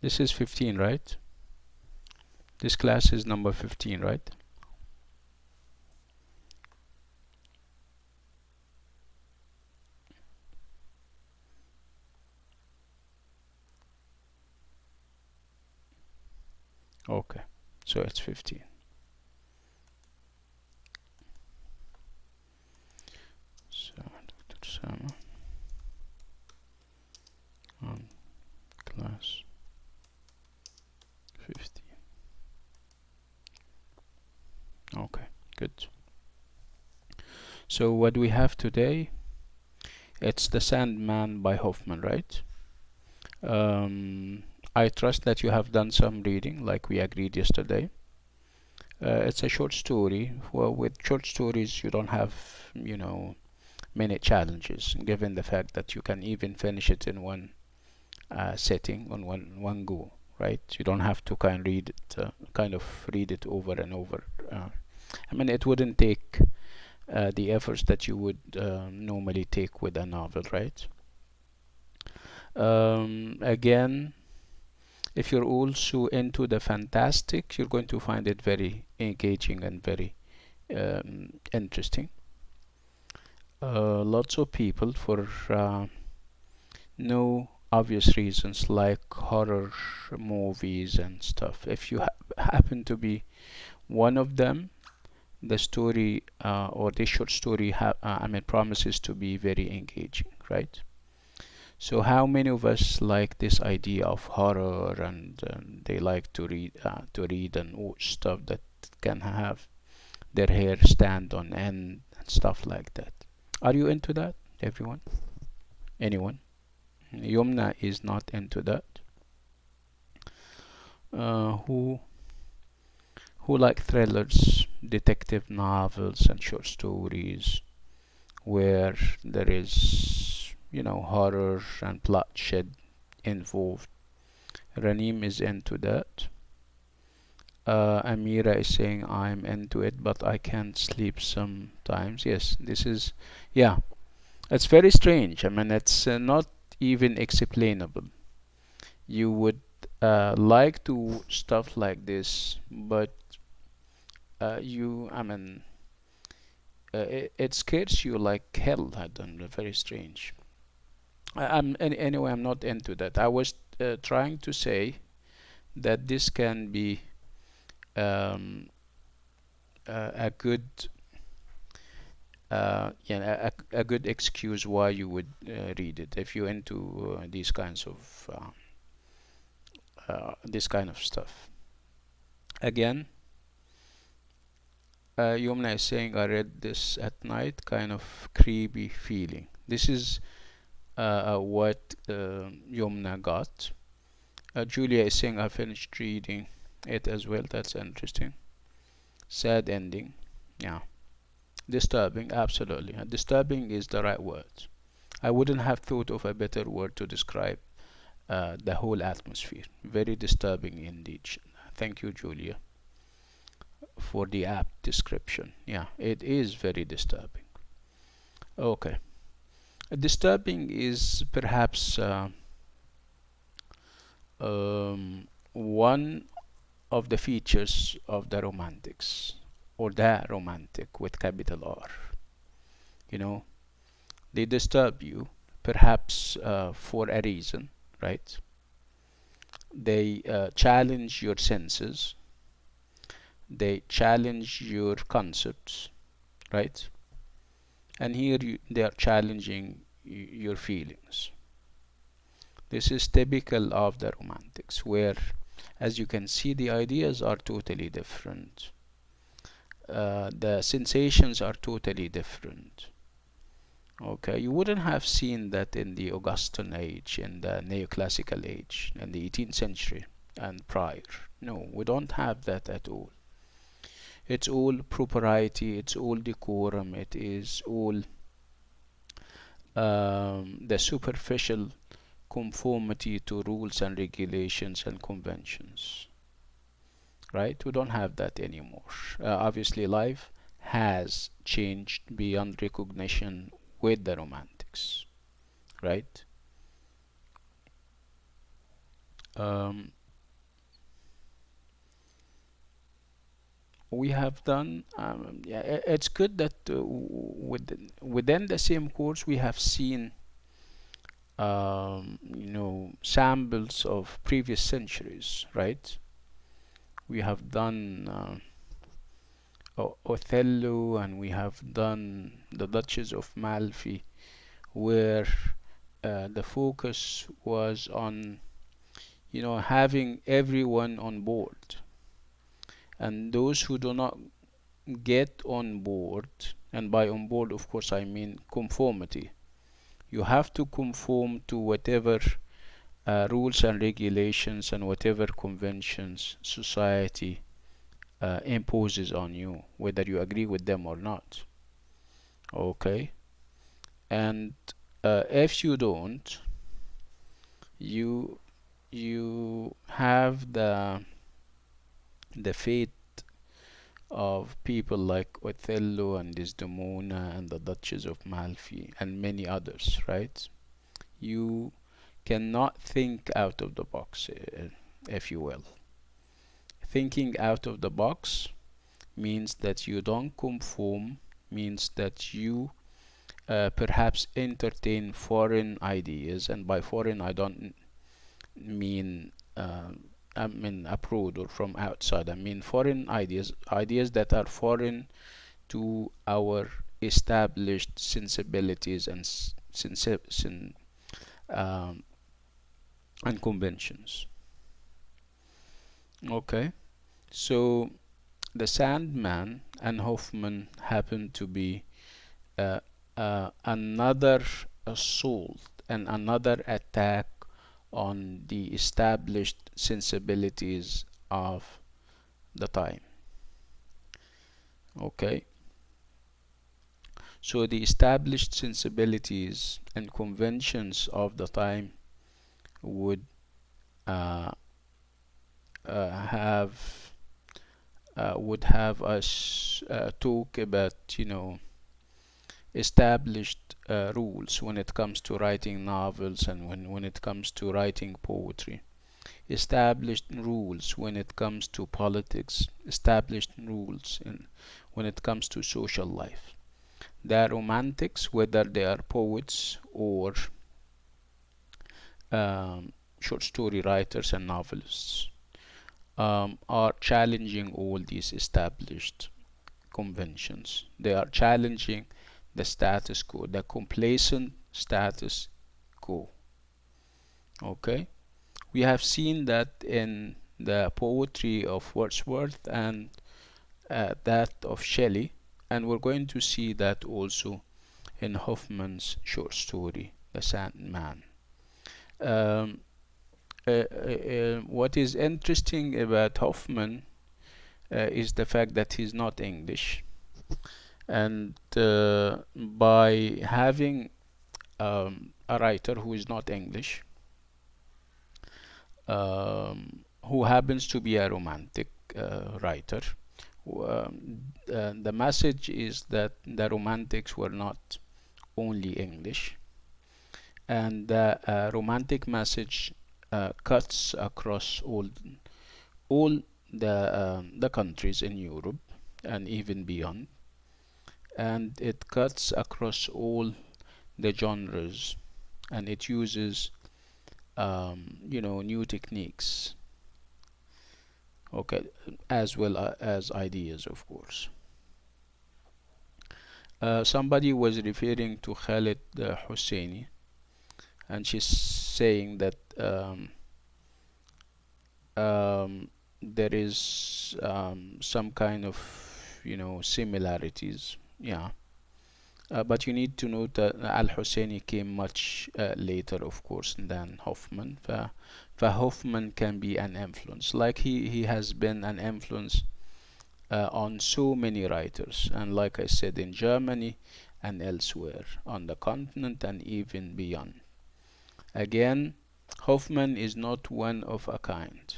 This is 15, right? This class is number 15, right? Okay, so it's 15. So Dr. Sama on class 15. Okay, good. So what we have today, it's the Sandman by Hoffmann, right? I trust that you have done some reading like we agreed yesterday. It's a short story. Well, with short stories you don't have, many challenges, given the fact that you can even finish it in one setting on one go, right? You don't have to kind of read it over and over. I mean, it wouldn't take the efforts that you would normally take with a novel, right? Again, if you're also into the fantastic, you're going to find it very engaging and very interesting. Lots of people, for no obvious reasons, like horror movies and stuff. If you happen to be one of them, the story or the short story promises to be very engaging, right? So how many of us like this idea of horror, and they like to read and watch stuff that can have their hair stand on end and stuff like that? Are you into that, everyone? Anyone? Yumna is not into that. Who like thrillers, detective novels, and short stories where there is, horror and bloodshed involved? Ranim is into that. Amira is saying I'm into it, but I can't sleep sometimes. Yes, this is, yeah, it's very strange. I mean, it's not even explainable. You would like to stuff like this, but it scares you like hell. I don't know, very strange. Anyway, I'm not into that. I was trying to say that this can be um, a good a good excuse why you would read it if you're into these kinds of this kind of stuff. Again, Yumna is saying I read this at night, kind of creepy feeling. This is what Yumna got. Julia is saying I finished reading it as well. That's interesting. Sad ending. Yeah. Disturbing, absolutely. Disturbing is the right word. I wouldn't have thought of a better word to describe the whole atmosphere. Very disturbing indeed. Thank you, Julia, for the apt description. Yeah, it is very disturbing. Okay. Disturbing is perhaps one of the features of the romantics, or the romantic with capital R. You know, they disturb you, perhaps for a reason, right? They challenge your senses, they challenge your concepts, right? And here they are challenging your feelings. This is typical of the romantics, where, as you can see, the ideas are totally different. The sensations are totally different. Okay, you wouldn't have seen that in the Augustan age, in the neoclassical age, in the 18th century and prior. No, we don't have that at all. It's all propriety, it's all decorum, it is all the superficial conformity to rules and regulations and conventions. Right? We don't have that anymore. Obviously, life has changed beyond recognition with the romantics, right? Um, we have done, yeah, it's good that within the same course we have seen samples of previous centuries, right? We have done Othello, and we have done the Duchess of Malfi, where the focus was on having everyone on board, and those who do not get on board, and by on board of course I mean conformity. You have to conform to whatever rules and regulations and whatever conventions society imposes on you, whether you agree with them or not. Okay? And if you don't, you you have the fate of people like Othello and Desdemona and the Duchess of Malfi and many others, right? You cannot think out of the box, if you will. Thinking out of the box means that you don't conform, means that you perhaps entertain foreign ideas, and by foreign I don't mean I mean abroad or from outside. I mean foreign ideas, ideas that are foreign to our established sensibilities and um, and conventions. Okay, so the Sandman and Hoffmann happen to be another assault and another attack on the established sensibilities of the time. Okay, so the established sensibilities and conventions of the time would uh, have would have us talk about established rules when it comes to writing novels, and when it comes to writing poetry, established rules when it comes to politics, established rules when it comes to social life. The romantics, whether they are poets or short story writers and novelists, are challenging all these established conventions. They are challenging the status quo, the complacent status quo. Okay, we have seen that in the poetry of Wordsworth and that of Shelley, and we're going to see that also in Hoffmann's short story, The Sandman. Um, what is interesting about Hoffmann is the fact that he's not English, and by having a writer who is not English, who happens to be a romantic writer, the message is that the romantics were not only English, and the romantic message cuts across all the countries in Europe and even beyond, and it cuts across all the genres, and it uses new techniques, okay, as well as ideas, of course. Somebody was referring to Khalid Hosseini, and she's saying that there is some kind of similarities. Yeah, but you need to note that Al-Husseini came much later, of course, than Hoffmann. Hoffmann can be an influence, like he has been an influence on so many writers, and like I said, in Germany and elsewhere on the continent and even beyond. Again, Hoffmann is not one of a kind.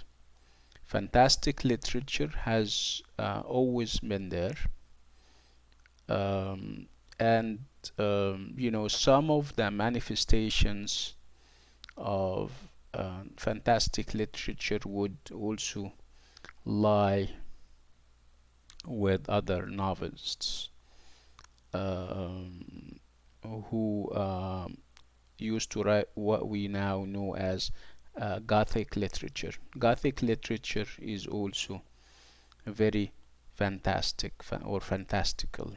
Fantastic literature has always been there, and some of the manifestations of fantastic literature would also lie with other novelists um, who used to write what we now know as Gothic literature. Gothic literature is also very fantastic or fantastical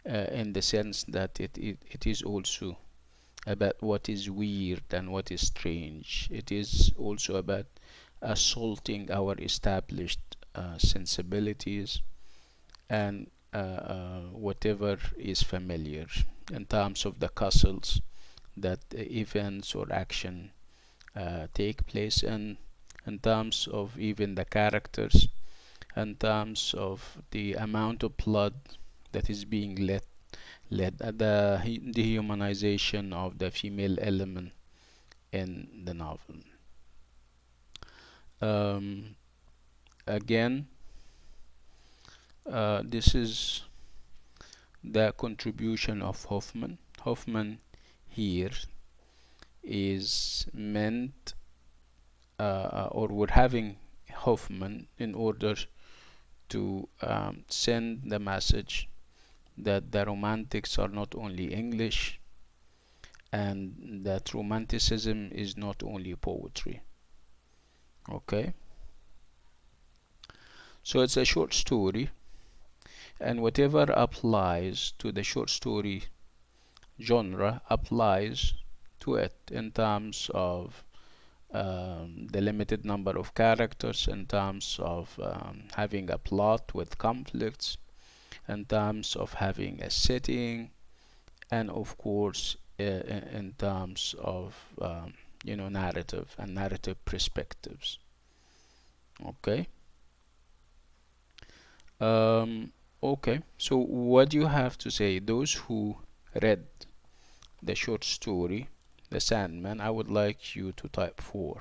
in the sense that it is also about what is weird and what is strange. It is also about assaulting our established sensibilities and whatever is familiar in terms of the castles that events or action take place in terms of even the characters, in terms of the amount of blood that is being led the dehumanization of the female element in the novel. Um, Again, this is the contribution of Hoffmann. Hoffmann here is meant, or we're having Hoffmann in order to send the message that the romantics are not only English and that romanticism is not only poetry. Okay, so it's a short story, and whatever applies to the short story genre applies to it in terms of the limited number of characters, in terms of having a plot with conflicts, in terms of having a setting, and of course in terms of narrative and narrative perspectives. Okay. Okay, so what do you have to say? Those who read the short story The Sandman, I would like you to type 4.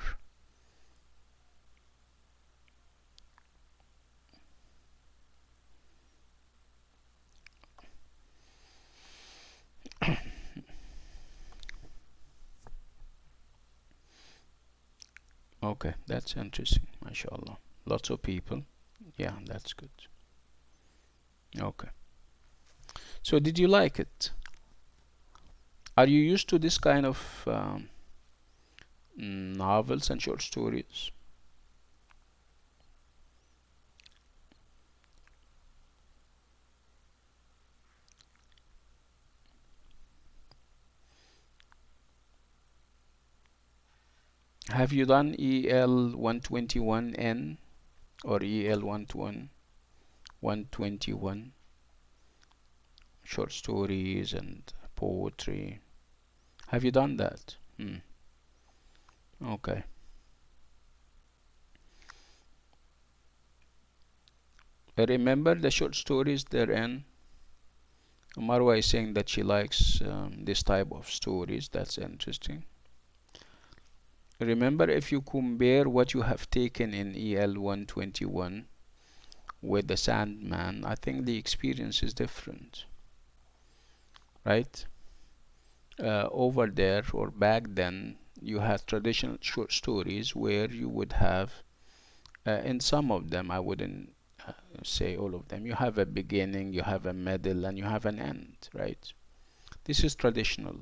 Okay, that's interesting, mashallah. Lots of people. Yeah, that's good. Okay. So did you like it? Are you used to this kind of novels and short stories? Have you done EL 121N or EL 121 short stories and poetry? Have you done that? Okay. Remember the short stories therein? Marwa is saying that she likes this type of stories. That's interesting. Remember, if you compare what you have taken in EL 121 with the Sandman, I think the experience is different, right? Over there or back then, you had traditional short stories where you would have, in some of them, I wouldn't say all of them, you have a beginning, you have a middle, and you have an end, right? This is traditional.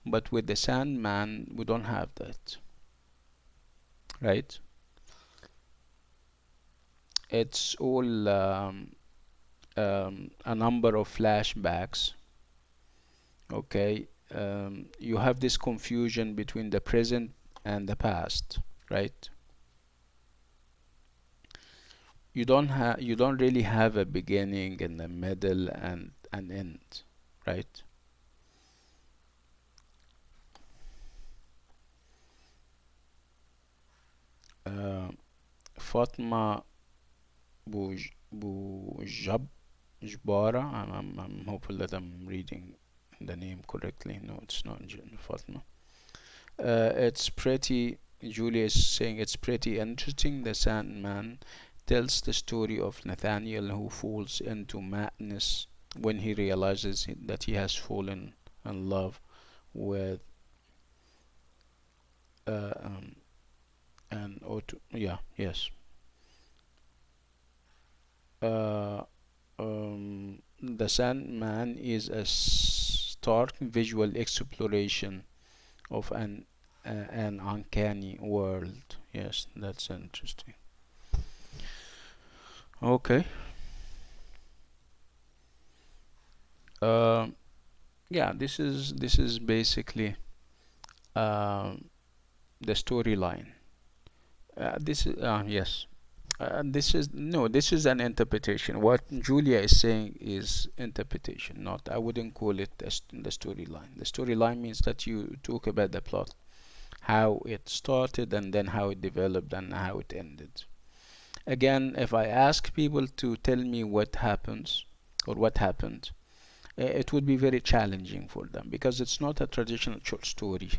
But with the Sandman, we don't have that, right? It's all a number of flashbacks. Okay, you have this confusion between the present and the past, right? You don't really have a beginning and a middle and an end, right? Fatma Bujab Jbara. I'm hopeful that I'm reading the name correctly. No, it's not Fatma. It's pretty. Julia is saying it's pretty interesting. The Sandman tells the story of Nathanael who falls into madness when he realizes that he has fallen in love with and yeah, yes. Uh, the Sandman is a stark visual exploration of an uncanny world. Yes, that's interesting. Okay. Um, yeah, this is basically um, the storyline. This is yes. This is no. This is an interpretation. What Julia is saying is interpretation. Not. I wouldn't call it the storyline. The storyline means that you talk about the plot, how it started, and then how it developed and how it ended. Again, if I ask people to tell me what happens or what happened, it would be very challenging for them because it's not a traditional short story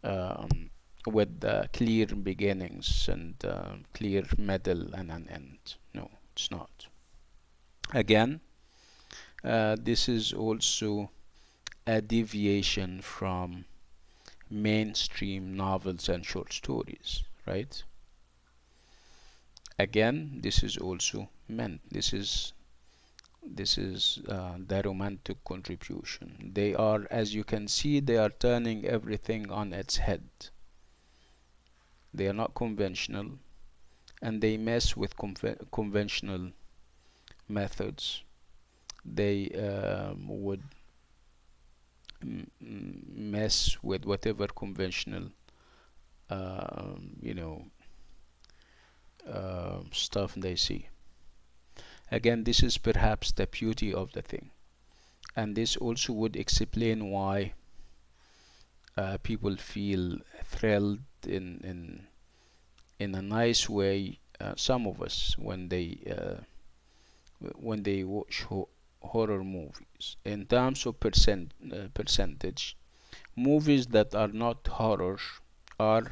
um, with clear beginnings and clear middle and an end. No, it's not. Again, this is also a deviation from mainstream novels and short stories, right? Again, this is also meant. This is the romantic contribution. They are, as you can see, they are turning everything on its head. They are not conventional, and they mess with conventional methods. They would mess with whatever conventional, you know, stuff they see. Again, this is perhaps the beauty of the thing, and this also would explain why people feel thrilled in a nice way. Some of us when they watch horror movies. In terms of percentage, movies that are not horror are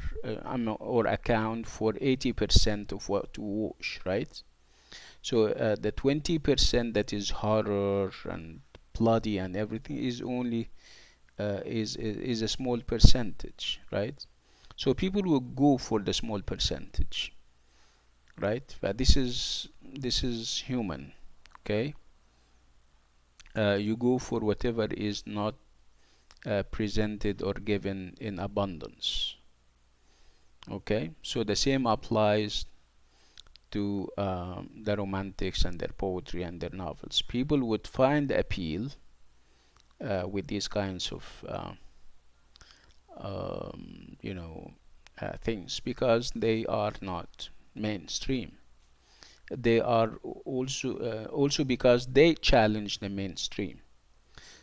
or account for 80% of what we watch, right? So the 20% that is horror and bloody and everything is only is a small percentage, right? So people will go for the small percentage, right? But this is human, okay? You go for whatever is not presented or given in abundance, okay? So the same applies to the romantics and their poetry and their novels. People would find appeal with these kinds of things because they are not mainstream. They are also because they challenge the mainstream.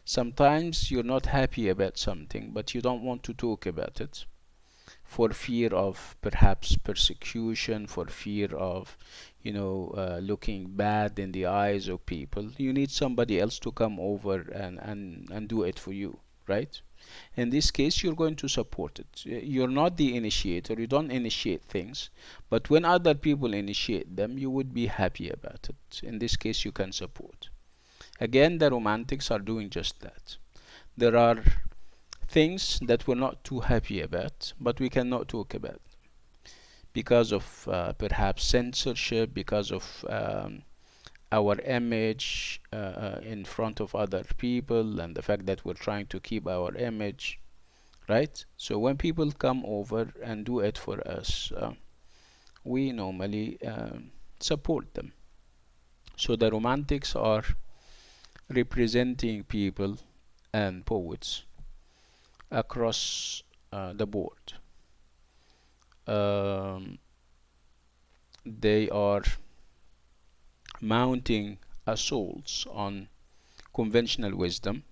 Sometimes you're not happy about something, but you don't want to talk about it for fear of perhaps persecution, for fear of looking bad in the eyes of people. You need somebody else to come over and do it for you, right? In this case, you're going to support it. You're not the initiator, you don't initiate things, but when other people initiate them, you would be happy about it. In this case, you can support. Again, the romantics are doing just that. There are things that we're not too happy about, but we cannot talk about because of perhaps censorship, because of our image in front of other people, and the fact that we're trying to keep our image, right? So when people come over and do it for us, we normally support them. So the romantics are representing people and poets across the board. They are mounting assaults on conventional wisdom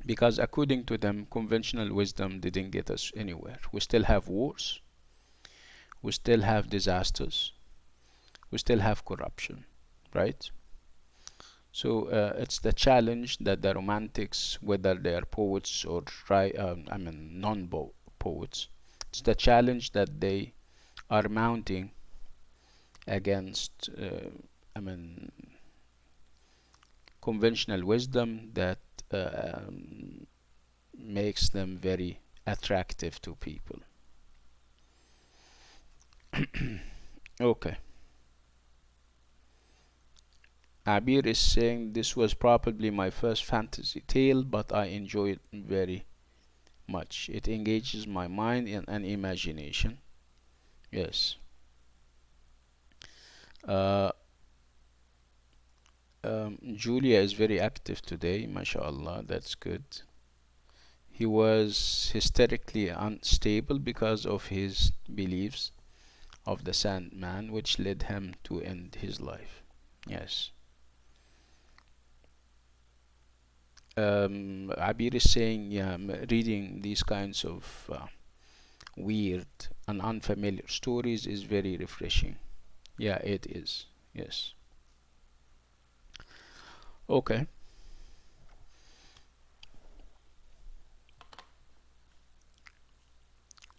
because, according to them, conventional wisdom didn't get us anywhere. We still have wars, we still have disasters, we still have corruption, right? So it's the challenge that the romantics, whether they are poets or non-poets, it's the challenge that they are mounting against conventional wisdom that makes them very attractive to people. Okay. Abir is saying this was probably my first fantasy tale, but I enjoy it very much. It engages my mind and imagination. Yes. Uh, Julia is very active today, mashallah, that's good. He was hysterically unstable because of his beliefs of the Sandman, which led him to end his life. Yes. Abir is saying, yeah, reading these kinds of weird and unfamiliar stories is very refreshing. Yeah, it is. Yes. Okay.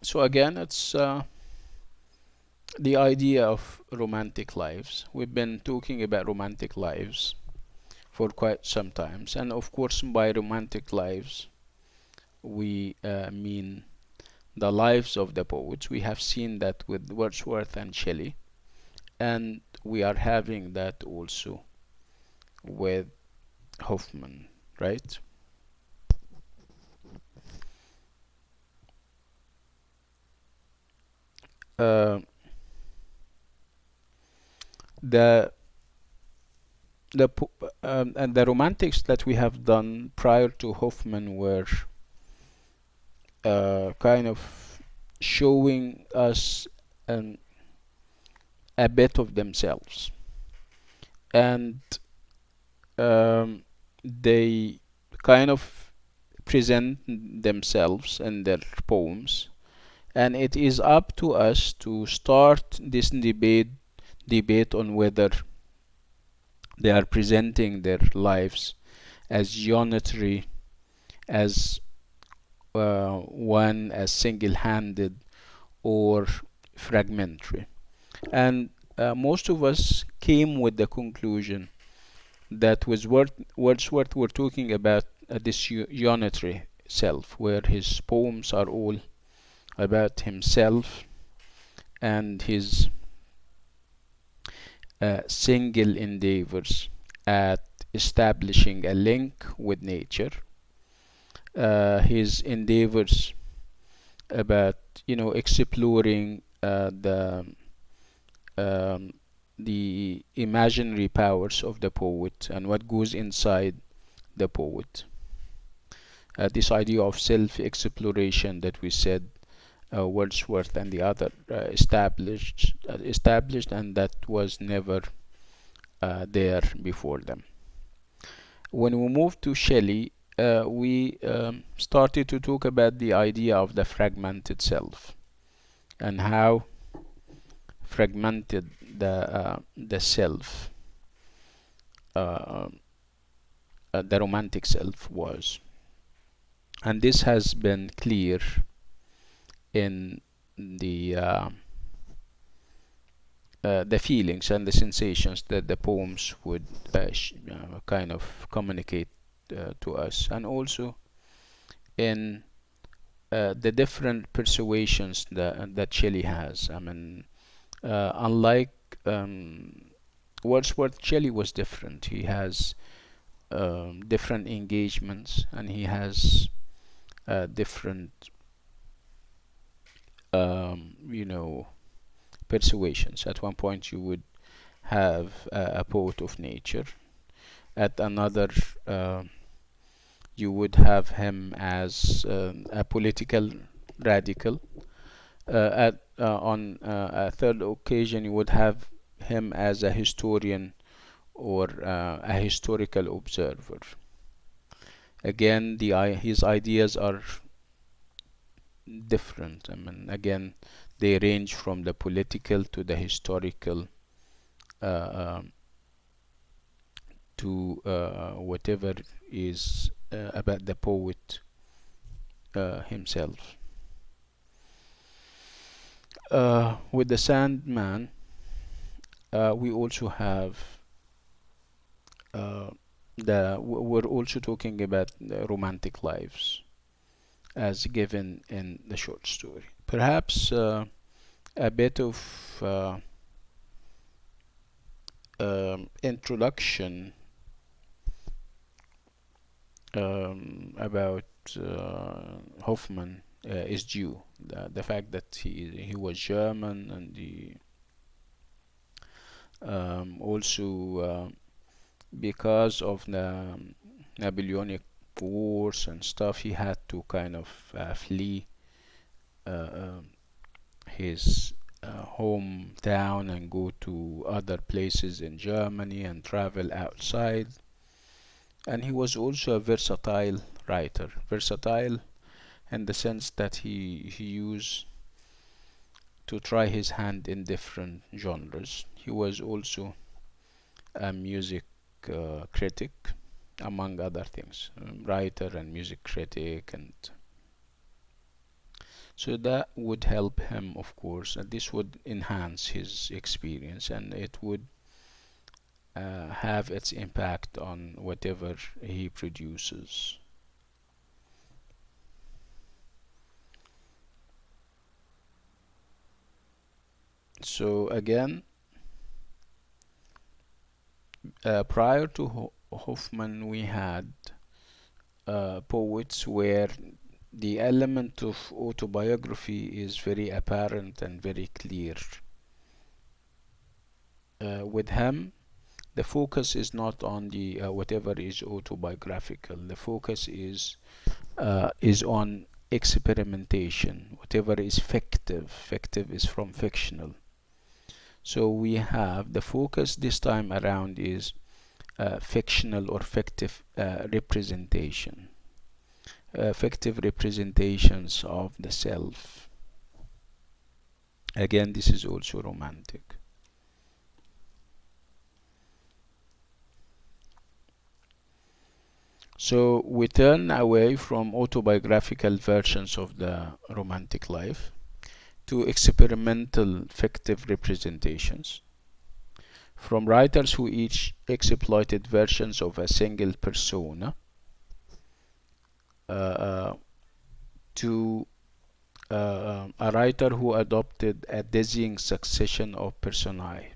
So again, it's the idea of romantic lives. We've been talking about romantic lives for quite some time, and of course, by romantic lives, we mean the lives of the poets. We have seen that with Wordsworth and Shelley, and we are having that also with Hoffmann, right? Uh, the and the romantics that we have done prior to Hoffmann were kind of showing us an, a bit of themselves, and they kind of present themselves in their poems, and it is up to us to start this debate on whether they are presenting their lives as unitary, as one, as single-handed, or fragmentary. And most of us came with the conclusion that with Wordsworth we're talking about this unitary self, where his poems are all about himself and his single endeavors at establishing a link with nature, his endeavors about exploring um, the imaginary powers of the poet and what goes inside the poet. This idea of self-exploration that we said Wordsworth and the other established, and that was never there before them. When we moved to Shelley, we started to talk about the idea of the fragmented self and how fragmented the self, uh, the romantic self was, and this has been clear in the feelings and the sensations that the poems would kind of communicate to us, and also in the different persuasions that Shelley has. I mean, unlike Wordsworth, Shelley was different. He has different engagements, and he has different persuasions. At one point you would have a poet of nature, at another you would have him as a political radical, on a third occasion you would have him as a historian or a historical observer. Again, his ideas are different. I mean, again, they range from the political to the historical, to whatever is about the poet himself. With the Sandman, we also have we're also talking about romantic lives, as given in the short story. Perhaps a bit of introduction about Hoffmann is due. The fact that he was German, and he also because of the Napoleonic wars and stuff, he had to kind of flee his hometown and go to other places in Germany and travel outside. And he was also a versatile writer. Versatile in the sense that he used to try his hand in different genres. He was also a music critic, among other things, writer and music critic, and so that would help him, of course, and this would enhance his experience, and it would have its impact on whatever he produces. So again, prior to Hoffmann, we had poets where the element of autobiography is very apparent and very clear. With him, the focus is not on the whatever is autobiographical. The focus is on experimentation. Whatever is fictive. Fictive is from fictional. So we have the focus this time around is fictional or fictive representation. Fictive representations of the self. Again, this is also romantic. So we turn away from autobiographical versions of the romantic life to experimental fictive representations, from writers who each exploited versions of a single persona to a writer who adopted a dizzying succession of personae.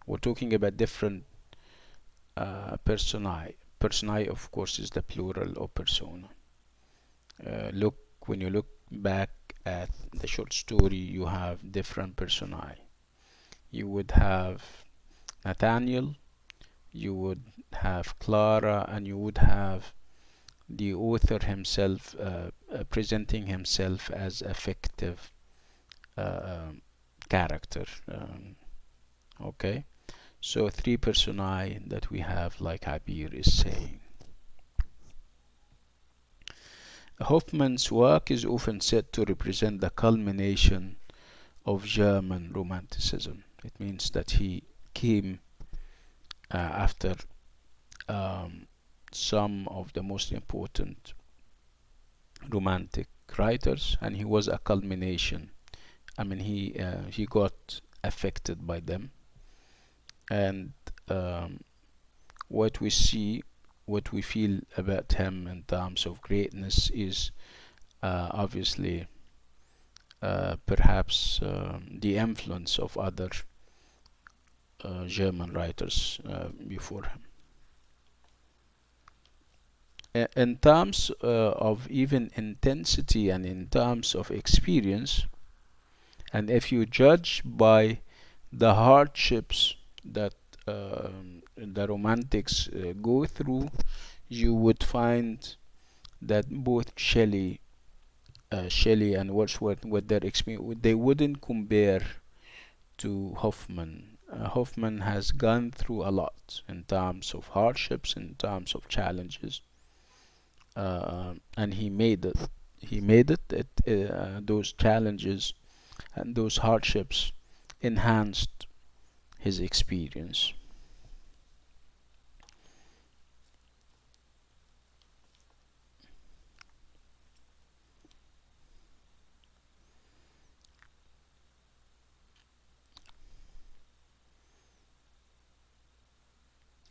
We're talking about different personae. Personae, of course, is the plural of persona. When you look back at the short story, you have different personae. You would have Nathanael, you would have Clara, and you would have the author himself presenting himself as a fictive character. Okay, so three personae that we have, like Abir is saying. Hoffmann's work is often said to represent the culmination of German Romanticism. It means that he came after some of the most important Romantic writers, and he was a culmination. I mean, he got affected by them, and what we see, what we feel about him in terms of greatness is obviously perhaps the influence of other German writers before him. In terms of even intensity and in terms of experience, and if you judge by the hardships that the Romantics go through, you would find that both Shelley and Wordsworth, with their experience, they wouldn't compare to Hoffmann. Hoffmann has gone through a lot in terms of hardships, in terms of challenges, and he made it. Those challenges and those hardships enhanced his experience.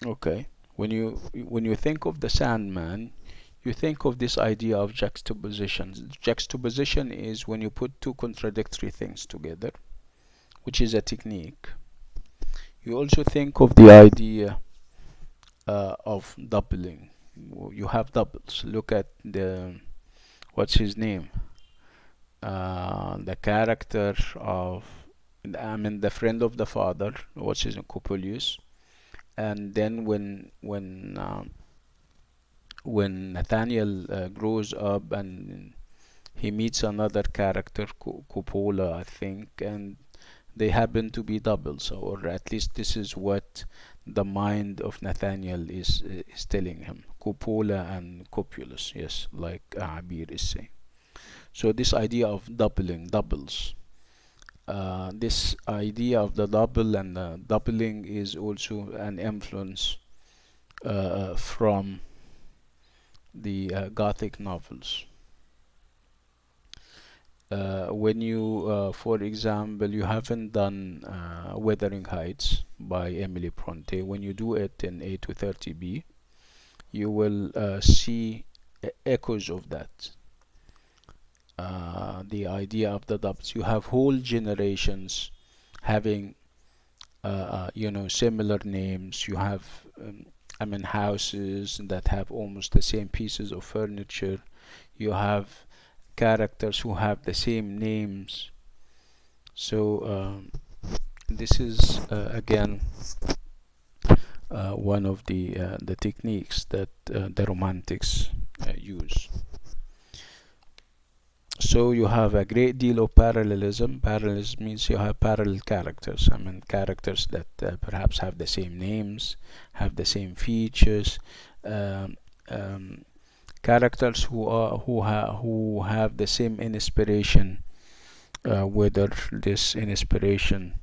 Okay, when you think of the Sandman, you think of this idea of juxtaposition. Juxtaposition is when you put two contradictory things together, which is a technique. You also think of the idea of doubling. You have doubles. Look at what's his name? The character of, I mean, the friend of the father, what's his name? Coppelius. And then when Nathanael grows up and he meets another character, Coppola, I think, and they happen to be doubles, or at least this is what the mind of Nathanael is telling him. Coppola and Copulus, yes, like Abir is saying. So this idea of doubling, doubles. This idea of the double and the doubling is also an influence from the Gothic novels. When you, for example, you haven't done Wuthering Heights by Emily Bronte, when you do it in A230B, you will see echoes of that. The idea of the doubles. You have whole generations having, similar names. You have, I mean, houses that have almost the same pieces of furniture. You have characters who have the same names. So this is again one of the techniques that the Romantics use. So you have a great deal of parallelism. Parallelism means you have parallel characters. I mean, characters that perhaps have the same names, have the same features. Um, um, Characters who have the same inspiration, whether this inspiration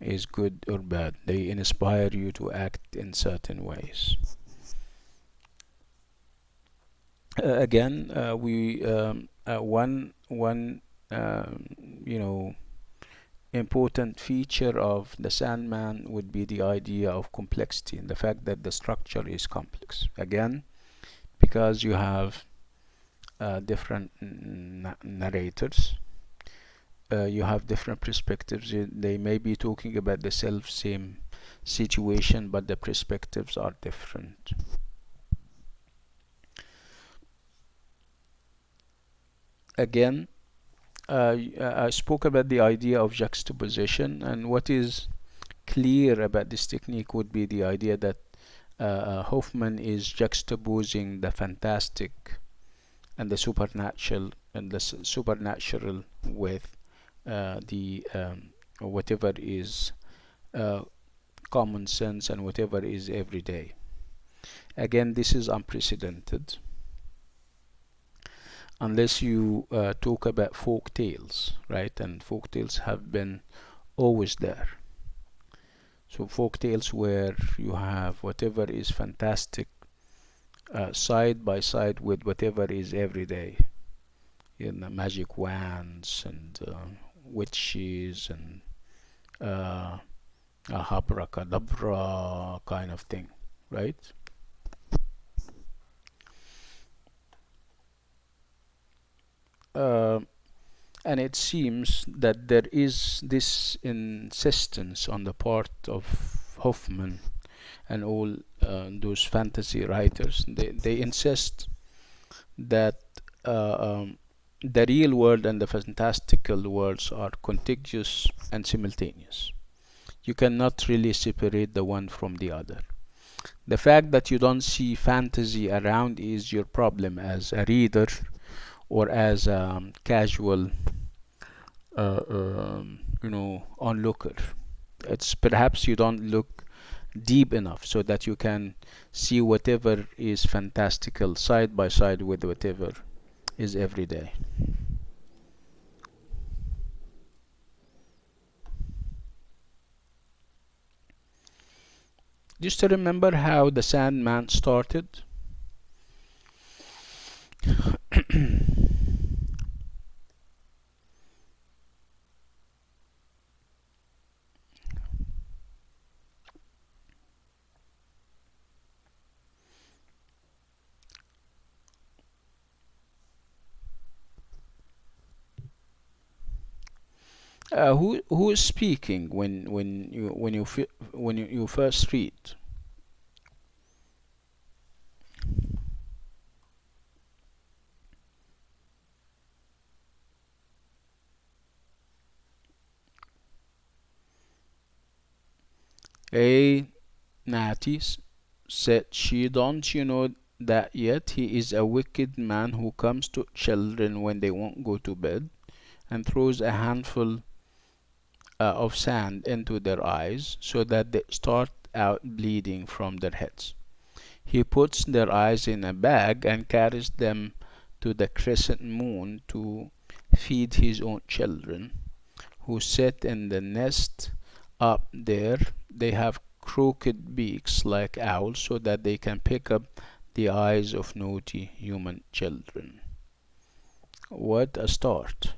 is good or bad. They inspire you to act in certain ways. Again, we one important feature of the Sandman would be the idea of complexity and the fact that the structure is complex. Again, because you have different narrators, you have different perspectives. They may be talking about the same situation, but the perspectives are different. Again, I spoke about the idea of juxtaposition, and what is clear about this technique would be the idea that Hoffmann is juxtaposing the fantastic and the supernatural with the whatever is common sense and whatever is everyday. Again, this is unprecedented unless you talk about folk tales, right? And folk tales have been always there. So folk tales where you have whatever is fantastic side by side with whatever is everyday, magic wands and witches and abracadabra kind of thing, right? And it seems that there is this insistence on the part of Hoffmann and all those fantasy writers. They insist that the real world and the fantastical worlds are contiguous and simultaneous. You cannot really separate the one from the other. The fact that you don't see fantasy around is your problem as a reader or as a casual onlooker. It's perhaps you don't look deep enough so that you can see whatever is fantastical side by side with whatever is everyday. Just to remember how the Sandman started. Who is speaking when you first read? A Natty said she, don't you know that yet? He is a wicked man who comes to children when they won't go to bed and throws a handful of sand into their eyes so that they start out bleeding from their heads. He puts their eyes in a bag and carries them to the crescent moon to feed his own children, who sit in the nest up there. They have crooked beaks like owls so that they can pick up the eyes of naughty human children. What a start!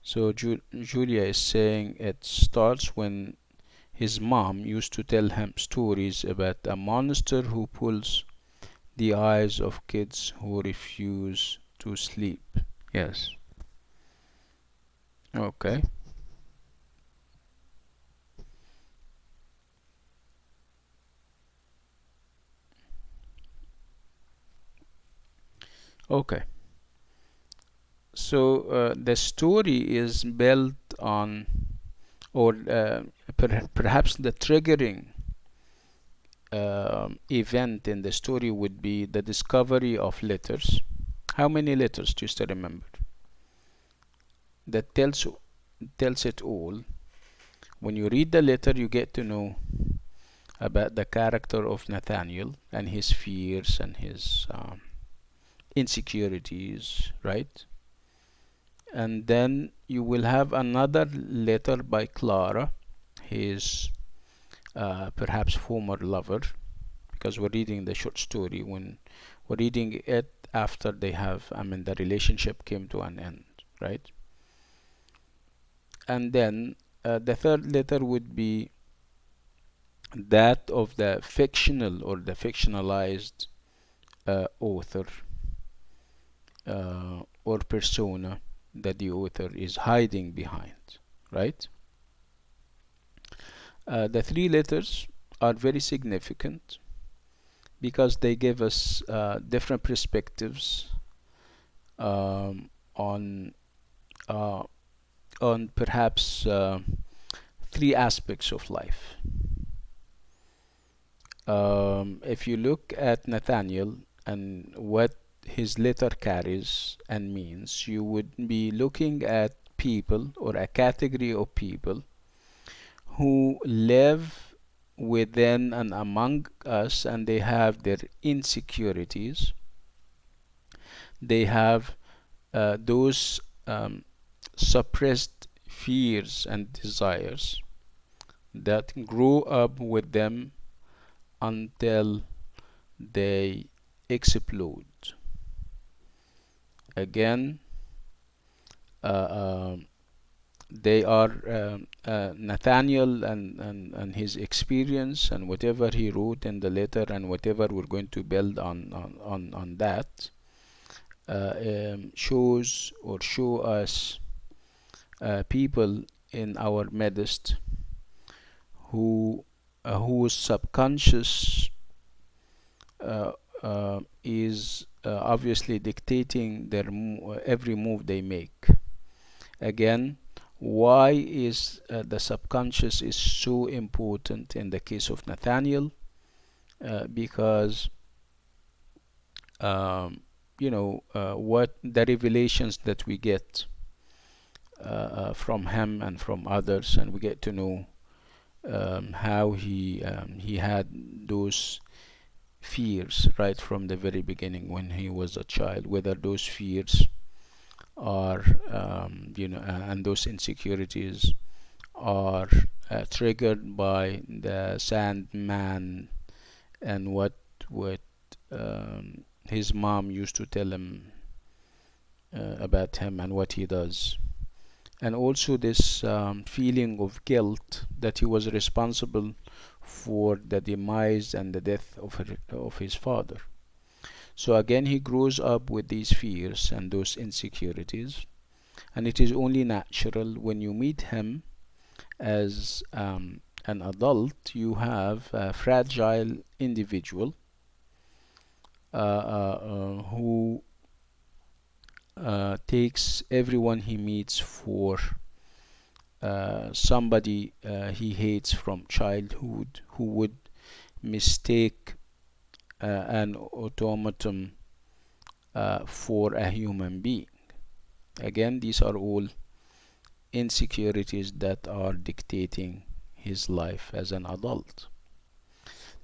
So Julia is saying it starts when his mom used to tell him stories about a monster who pulls the eyes of kids who refuse to sleep. Yes. Okay. Okay. So the story is built on, or perhaps the triggering event in the story would be the discovery of letters. How many letters do you still remember? That tells it all. When you read the letter, you get to know about the character of Nathanael and his fears and his insecurities, right? And then you will have another letter by Clara, his perhaps former lover, because we're reading the short story when we're reading it after they have, the relationship came to an end, right? And then the third letter would be that of the fictional or the fictionalized author or persona that the author is hiding behind, right? The three letters are very significant because they give us different perspectives on perhaps three aspects of life. If you look at Nathaniel and what his letter carries and means, you would be looking at people or a category of people who live within and among us, and they have their insecurities. They have those suppressed fears and desires that grow up with them until they explode. Again, they are Nathaniel and his experience and whatever he wrote in the letter and whatever we're going to build on that shows or show us people in our midst whose subconscious is obviously dictating their every move they make. Again, why is the subconscious is so important in the case of Nathaniel? Because what the revelations that we get from him and from others, and we get to know how he had those fears right from the very beginning when he was a child, whether those fears are and those insecurities are triggered by the Sandman and what his mom used to tell him about him and what he does, and also this feeling of guilt that he was responsible for the demise and the death of his father. So again, he grows up with these fears and those insecurities, and it is only natural when you meet him as an adult. You have a fragile individual who takes everyone he meets for somebody he hates from childhood, who would mistake an automaton for a human being. Again, these are all insecurities that are dictating his life as an adult.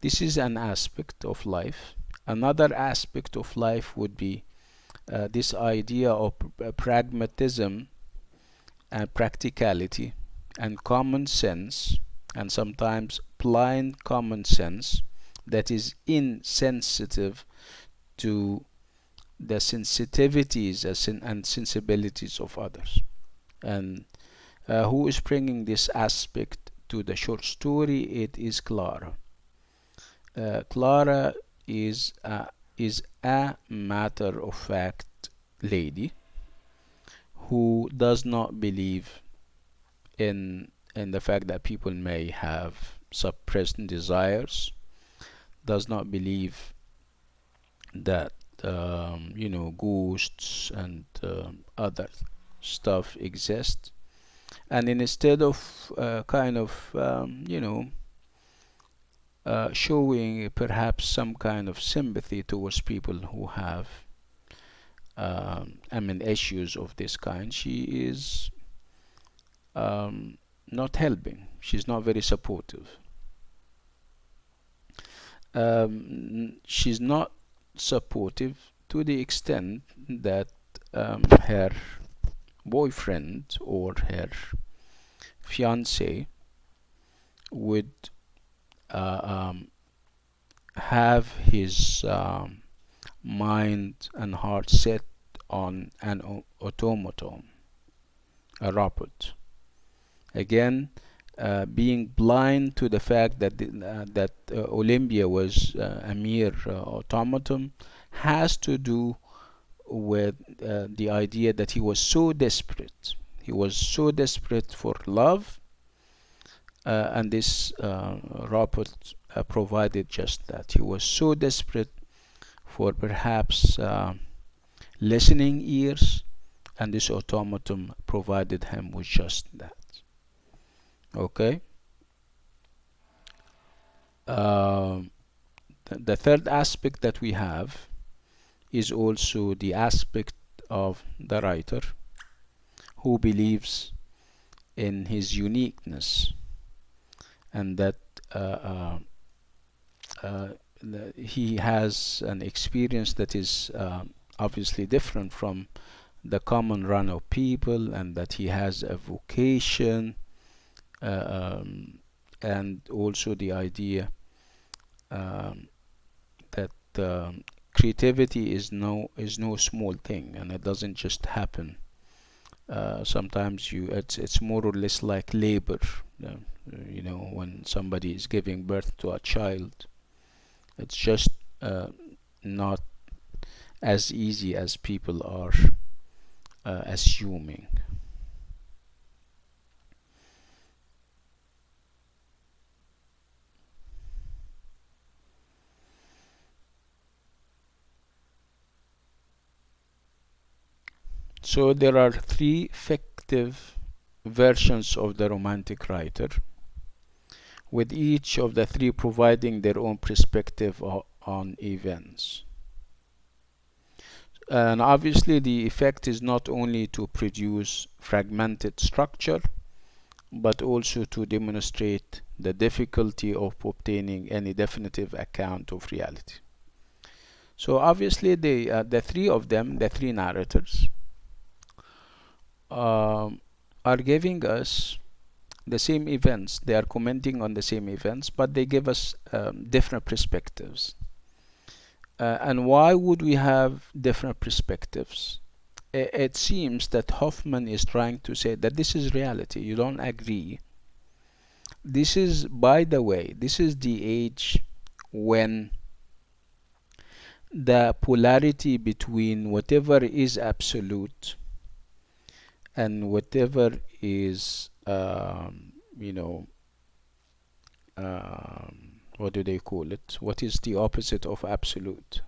This is an aspect of life. Another aspect of life would be this idea of pragmatism and practicality and common sense, and sometimes blind common sense that is insensitive to the sensitivities and sensibilities of others. And who is bringing this aspect to the short story? It is Clara. Clara is a matter-of-fact lady who does not believe in the fact that people may have suppressed desires, does not believe that ghosts and other stuff exist, and instead of showing perhaps some kind of sympathy towards people who have issues of this kind, she is not helping. She's not very supportive. She's not supportive to the extent that her boyfriend or her fiance would have his mind and heart set on an automaton, a robot. Again, being blind to the fact that Olympia was a mere automaton has to do with the idea that he was so desperate. He was so desperate for love, and this robot provided just that. He was so desperate for perhaps listening ears, and this automaton provided him with just that. Okay. The third aspect that we have is also the aspect of the writer, who believes in his uniqueness, and that he has an experience that is obviously different from the common run of people, and that he has a vocation, and also the idea that creativity is no small thing, and it doesn't just happen. Sometimes it's more or less like labor. When somebody is giving birth to a child, it's just not as easy as people are assuming. So there are three effective versions of the romantic writer, with each of the three providing their own perspective on events. And obviously the effect is not only to produce fragmented structure, but also to demonstrate the difficulty of obtaining any definitive account of reality. So obviously the three of them, the three narrators, are giving us the same events. They are commenting on the same events, but they give us different perspectives. And why would we have different perspectives? It seems that Hoffmann is trying to say that this is reality. You don't agree. This is, by the way, this is the age when the polarity between whatever is absolute and whatever is, what do they call it? What is the opposite of absolute?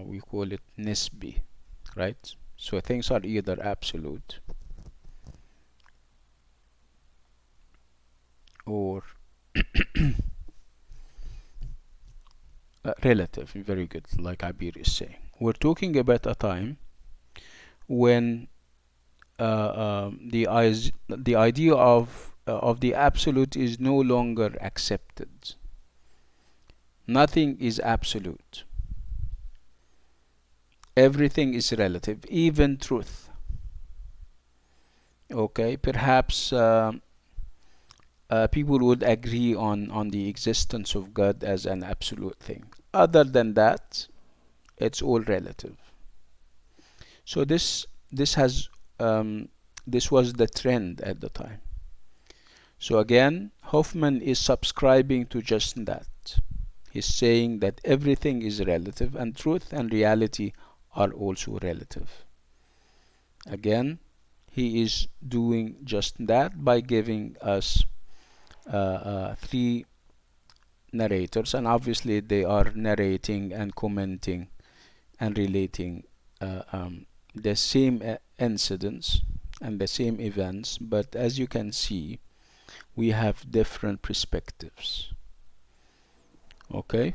We call it nisbi, right? So things are either absolute or relative. Very good, like Abir is saying. We're talking about a time when the idea of the absolute is no longer accepted. Nothing is absolute. Everything is relative, even truth. Okay, perhaps people would agree on the existence of God as an absolute thing. Other than that, it's all relative. So this has this was the trend at the time. So again, Hoffmann is subscribing to just that. He's saying that everything is relative, and truth and reality are also relative. Again, he is doing just that by giving us three narrators, and obviously they are narrating and commenting and relating the same incidents and the same events, but as you can see, we have different perspectives. Okay?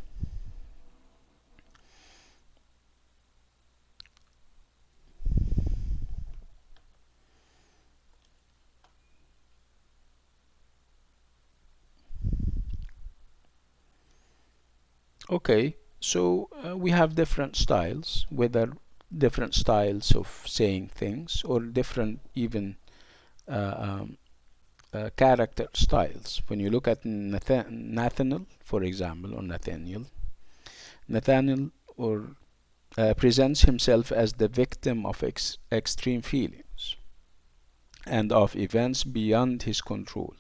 Okay, so we have different styles, whether different styles of saying things or different even character styles. When you look at Nathanael, for example, or Nathanael presents himself as the victim of extreme feelings and of events beyond his control.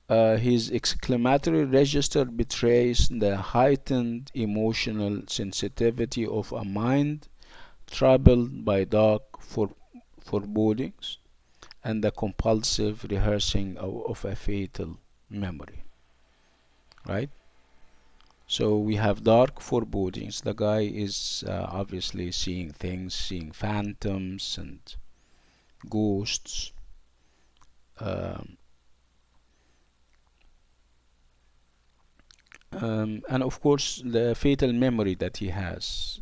His exclamatory register betrays the heightened emotional sensitivity of a mind troubled by dark forebodings and the compulsive rehearsing of a fatal memory. Right? So we have dark forebodings. The guy is obviously seeing things, seeing phantoms and ghosts. And of course, the fatal memory that he has,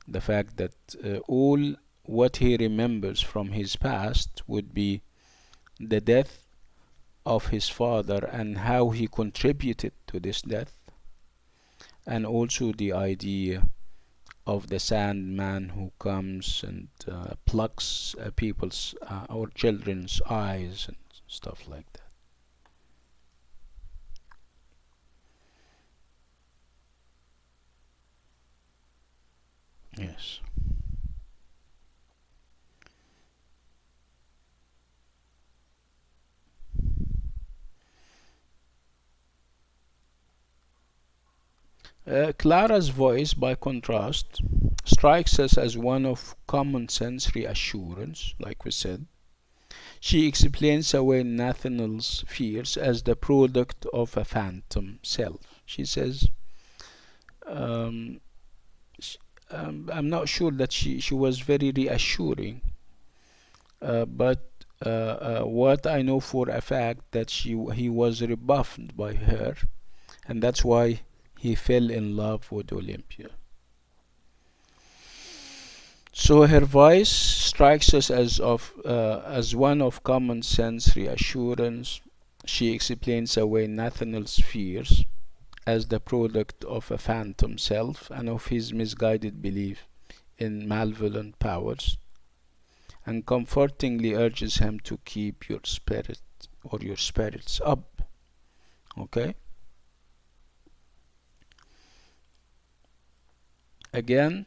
the fact that all what he remembers from his past would be the death of his father and how he contributed to this death, and also the idea of the Sandman who comes and plucks people's or children's eyes and stuff like that. Yes. Clara's voice, by contrast, strikes us as one of common sense reassurance, like we said. She explains away Nathanael's fears as the product of a phantom self. She says, um, I'm not sure that she was very reassuring, but what I know for a fact that he was rebuffed by her, and that's why he fell in love with Olympia. So her voice strikes us as one of common sense reassurance. She explains away Nathanael's fears as the product of a phantom self and of his misguided belief in malevolent powers, and comfortingly urges him to keep your spirit or your spirits up. Okay? Again,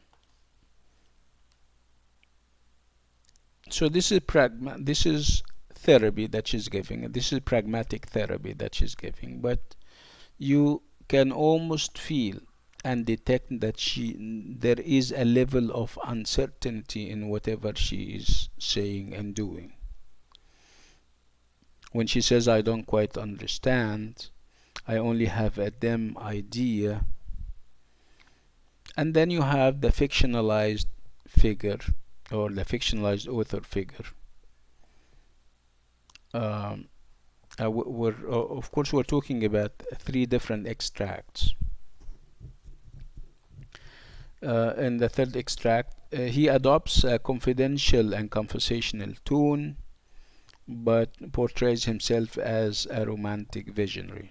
so this is therapy that she's giving. This is pragmatic therapy that she's giving, but you can almost feel and detect that there is a level of uncertainty in whatever she is saying and doing. When she says, I don't quite understand, I only have a dim idea, and then you have the fictionalized figure, or the fictionalized author figure. Of course, we're talking about 3 different extracts. In the third extract, he adopts a confidential and conversational tone, but portrays himself as a romantic visionary.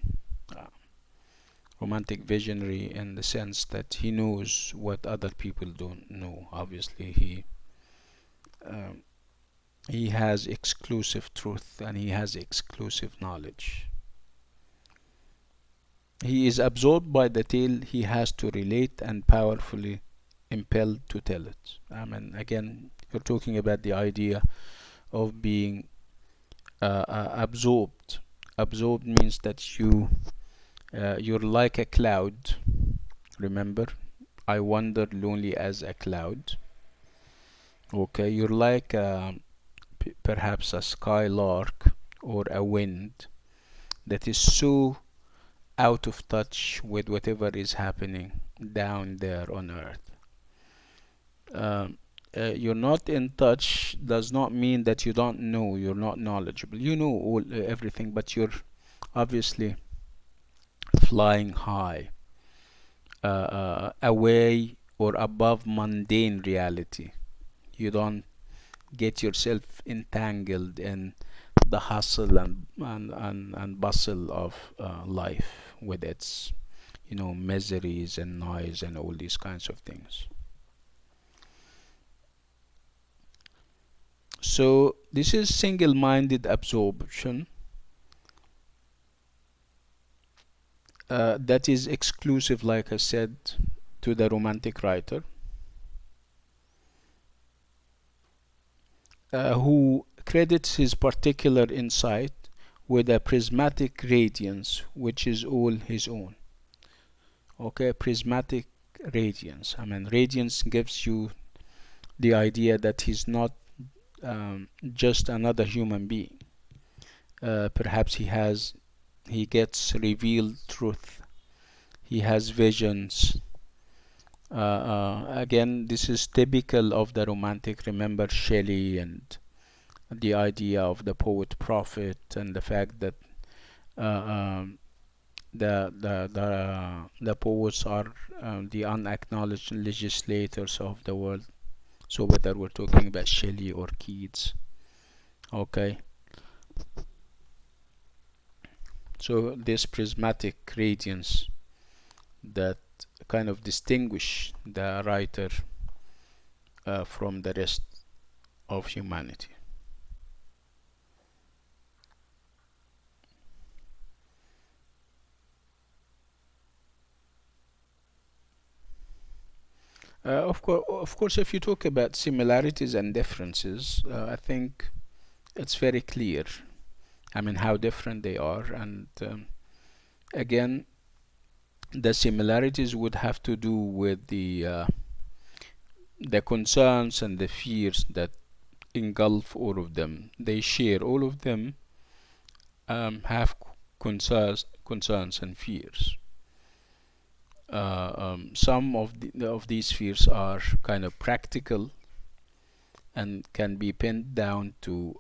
Romantic visionary in the sense that he knows what other people don't know. Obviously, he has exclusive truth and he has exclusive knowledge. He is absorbed by the tale he has to relate and powerfully impelled to tell it. I mean, again, you're talking about the idea of being absorbed. Absorbed means that you're like a cloud. Remember, I wander lonely as a cloud. Okay, you're like perhaps a skylark or a wind that is so out of touch with whatever is happening down there on earth. You're not in touch does not mean that you don't know, you're not knowledgeable. You know everything, but you're obviously flying high, away or above mundane reality. You don't get yourself entangled in the hustle and bustle of life with its miseries and noise and all these kinds of things. So this is single-minded absorption that is exclusive, like I said, to the romantic writer, who credits his particular insight with a prismatic radiance which is all his own. Okay, prismatic radiance. I mean, radiance gives you the idea that he's not just another human being. Perhaps he gets revealed truth. He has visions. Again, this is typical of the romantic. Remember Shelley and the idea of the poet prophet, and the fact that the poets are the unacknowledged legislators of the world. So whether we're talking about Shelley or Keats, okay. So this prismatic radiance that kind of distinguish the writer from the rest of humanity. Of course, if you talk about similarities and differences, I think it's very clear. I mean, how different they are, and again, the similarities would have to do with the concerns and the fears that engulf all of them. They share, all of them have concerns and fears. Some of these fears are kind of practical and can be pinned down to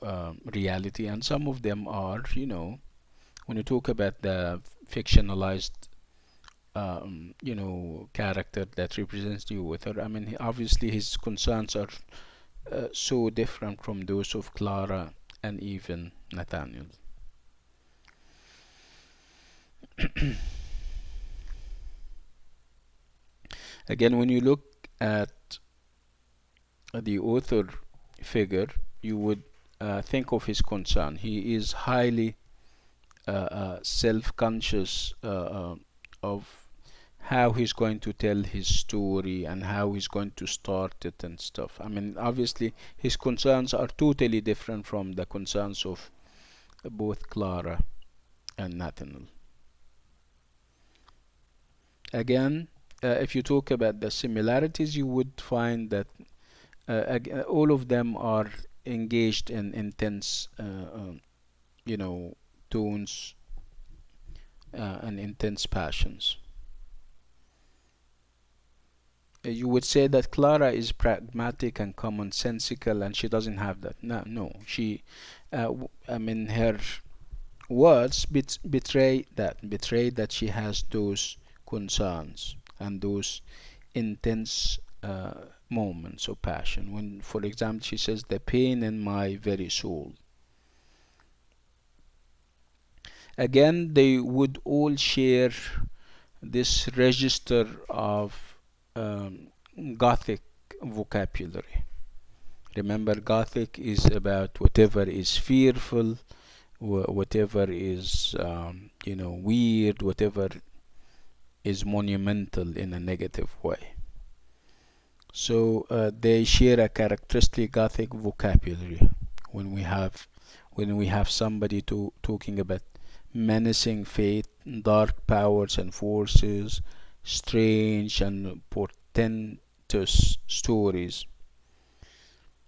reality, and some of them are, when you talk about the fictionalized character that represents the author, I mean, obviously his concerns are so different from those of Clara and even Nathanael. Again, when you look at the author figure, you would think of his concern. He is highly self-conscious of how he's going to tell his story and how he's going to start it and stuff. I mean, obviously his concerns are totally different from the concerns of both Clara and Nathanael. Again, if you talk about the similarities, you would find that all of them are engaged in intense, tones and intense passions. You would say that Clara is pragmatic and commonsensical, and she doesn't have that. No, she, her words betray that she has those concerns and those intense moments of passion. When, for example, she says, "The pain in my very soul." Again, they would all share this register of Gothic vocabulary. Remember, Gothic is about whatever is fearful, whatever is weird, whatever is monumental in a negative way. So they share a characteristic Gothic vocabulary. When we have somebody talking about menacing fate, dark powers and forces, strange and portentous stories.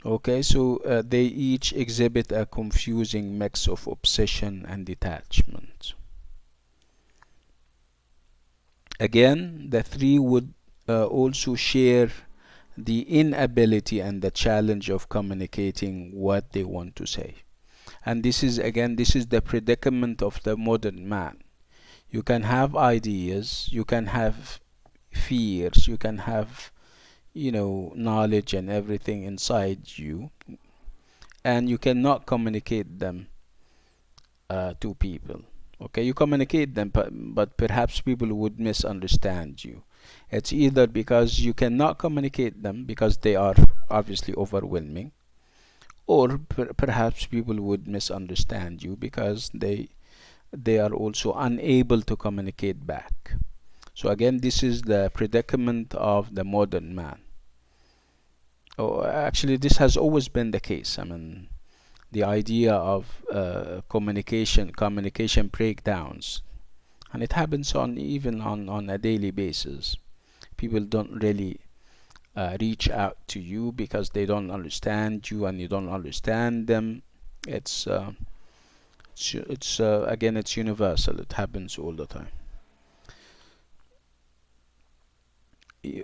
Okay, so they each exhibit a confusing mix of obsession and detachment. Again, the three would also share the inability and the challenge of communicating what they want to say. And this is the predicament of the modern man. You can have ideas, you can have fears, you can have knowledge and everything inside you, and you cannot communicate them to people. Okay, you communicate them, but perhaps people would misunderstand you. It's either because you cannot communicate them because they are obviously overwhelming, or perhaps people would misunderstand you because they are also unable to communicate back. So again, this is the predicament of the modern man. Oh, actually, this has always been the case. I mean, the idea of communication breakdowns, and it happens even on a daily basis. People don't really reach out to you because they don't understand you and you don't understand them. It's universal. It happens all the time.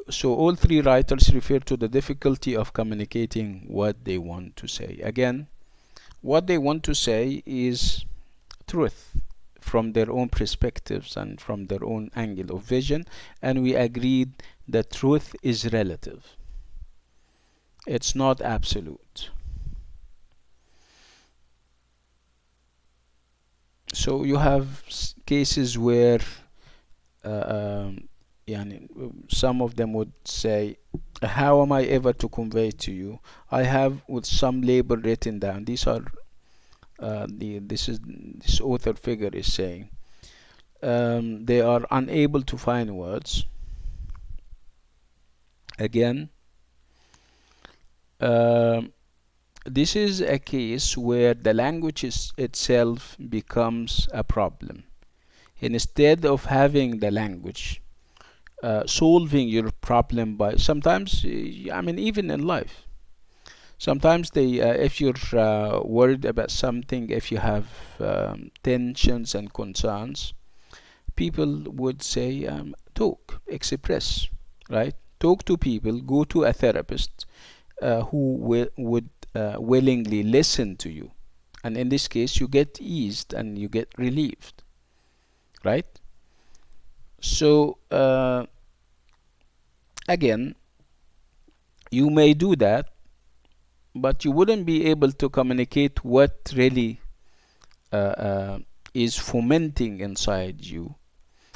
So all three writers refer to the difficulty of communicating what they want to say. Again, what they want to say is truth from their own perspectives and from their own angle of vision, and we agreed that truth is relative. It's not absolute. So you have cases where some of them would say, "How am I ever to convey to you? I have with some labor written down." These are this author figure is saying they are unable to find words. Again, this is a case where the language itself becomes a problem. Instead of having the language solving your problem by sometimes, even in life, sometimes if you're worried about something, if you have tensions and concerns, people would say, talk, express, right? Talk to people, go to a therapist who would willingly listen to you, and in this case you get eased and you get relieved, right? So again, you may do that, but you wouldn't be able to communicate what really is fomenting inside you,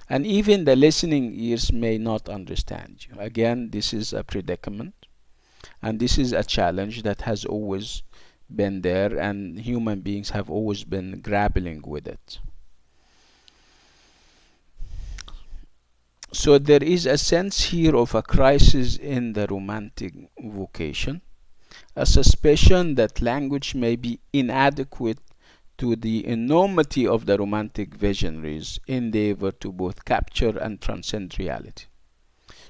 and even the listening ears may not understand you. Again, this is a predicament, and this is a challenge that has always been there, and human beings have always been grappling with it. So there is a sense here of a crisis in the romantic vocation, a suspicion that language may be inadequate to the enormity of the romantic visionaries' endeavor to both capture and transcend reality.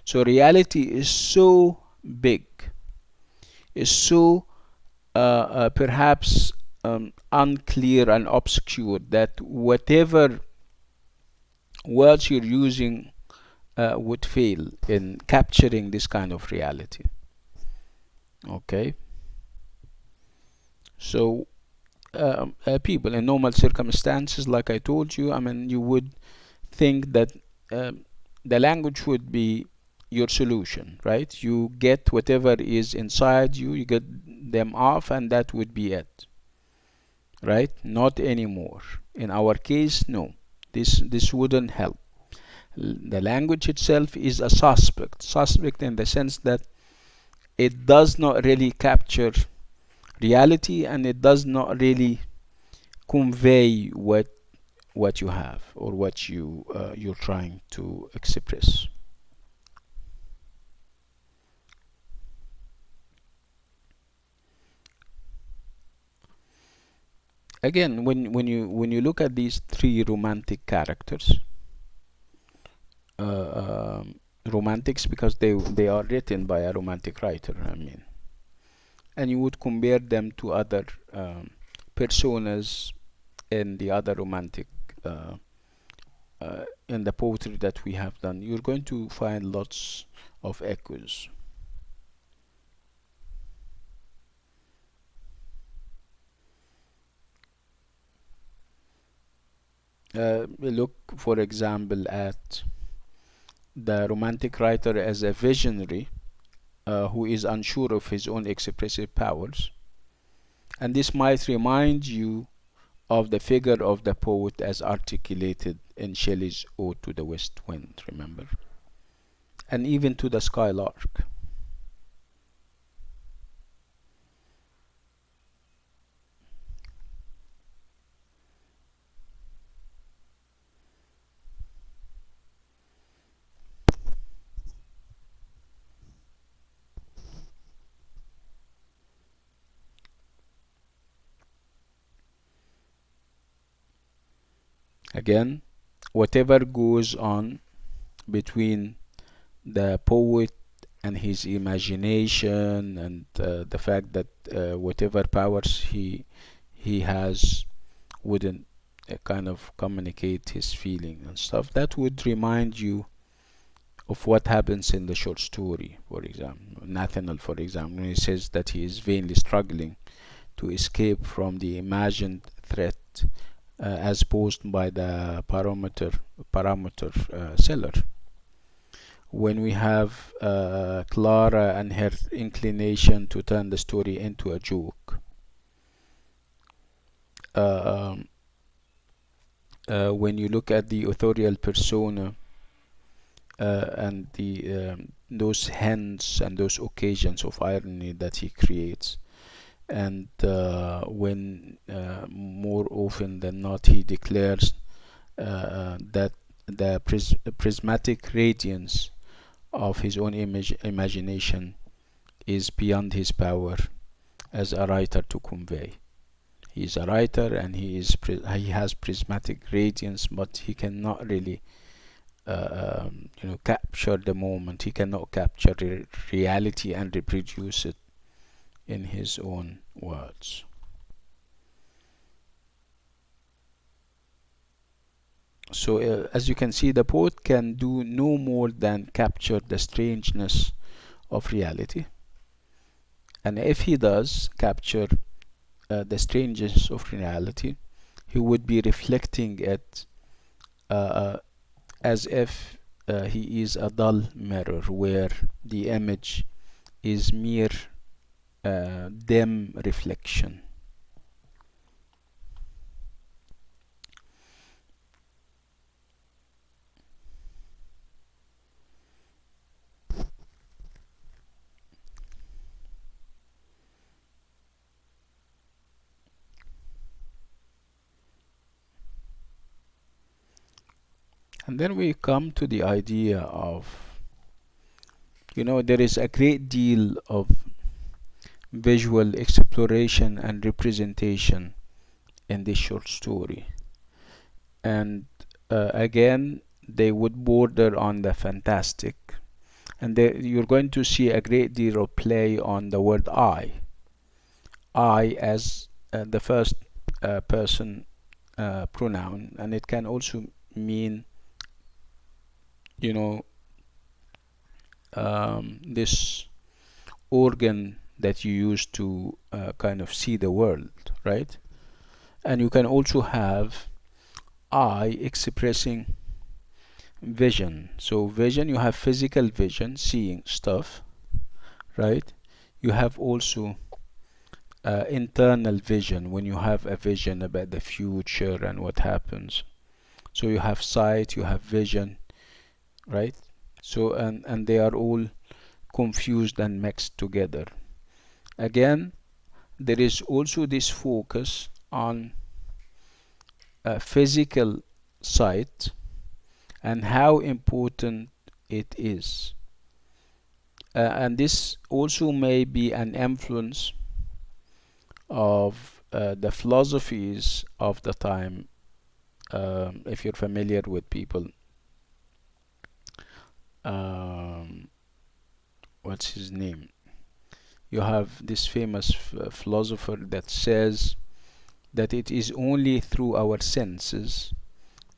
So reality is so big, is so perhaps unclear and obscure that whatever words you're using would fail in capturing this kind of reality. Okay, so people in normal circumstances, like I told you, I mean, you would think that the language would be your solution, right? You get whatever is inside you, you get them off, and that would be it, right? Not anymore. In our case, no. This wouldn't help. The language itself is a suspect in the sense that it does not really capture reality, and it does not really convey what you have or what you're trying to express. Again, when you look at these three romantic characters, romantics because they are written by a romantic writer, I mean, and you would compare them to other personas in the other romantic in the poetry that we have done, you're going to find lots of echoes. Look, for example, at the romantic writer as a visionary who is unsure of his own expressive powers, and this might remind you of the figure of the poet as articulated in Shelley's Ode to the West Wind, remember? And even to the Skylark. Again, whatever goes on between the poet and his imagination, and the fact that whatever powers he has wouldn't kind of communicate his feeling and stuff, that would remind you of what happens in the short story. For example, Nathanael, for example, when he says that he is vainly struggling to escape from the imagined threat as posed by the parameter seller. When we have Clara and her inclination to turn the story into a joke. When you look at the authorial persona and those hints and those occasions of irony that he creates, and when more often than not he declares that the prismatic radiance of his own imagination is beyond his power as a writer to convey. He is a writer, and he has prismatic radiance, but he cannot really capture the moment. He cannot capture reality and reproduce it in his own words. So as you can see, the poet can do no more than capture the strangeness of reality, and if he does capture the strangeness of reality, he would be reflecting it as if he is a dull mirror where the image is mere dim reflection. And then we come to the idea of, there is a great deal of visual exploration and representation in this short story. And again, they would border on the fantastic, and you're going to see a great deal of play on the word I as the first person pronoun, and it can also mean, you know, this organ that you use to kind of see the world, right? And you can also have I expressing vision. So vision, you have physical vision, seeing stuff, right? You have also internal vision, when you have a vision about the future and what happens. So you have sight, you have vision, right? So and they are all confused and mixed together. Again, there is also this focus on physical sight and how important it is. And this also may be an influence of the philosophies of the time. If you're familiar with people, what's his name? You have this famous philosopher that says that it is only through our senses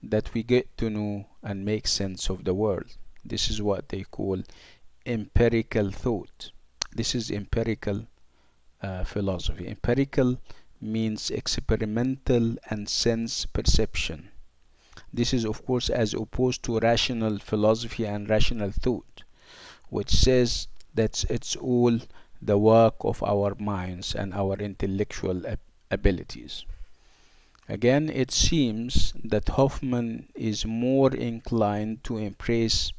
that we get to know and make sense of the world. This is what they call empirical thought. This is empirical philosophy. Empirical means experimental and sense perception. This is, of course, as opposed to rational philosophy and rational thought, which says that it's all the work of our minds and our intellectual abilities. Again, it seems that Hoffmann is more inclined to embrace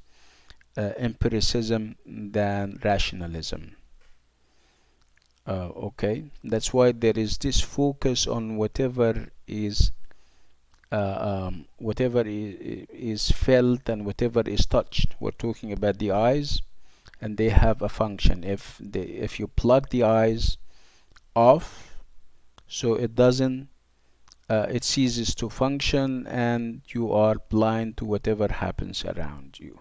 empiricism than rationalism. Okay, that's why there is this focus on whatever is felt and whatever is touched. We're talking about the eyes, and they have a function. If you plug the eyes off, so it doesn't, it ceases to function, and you are blind to whatever happens around you.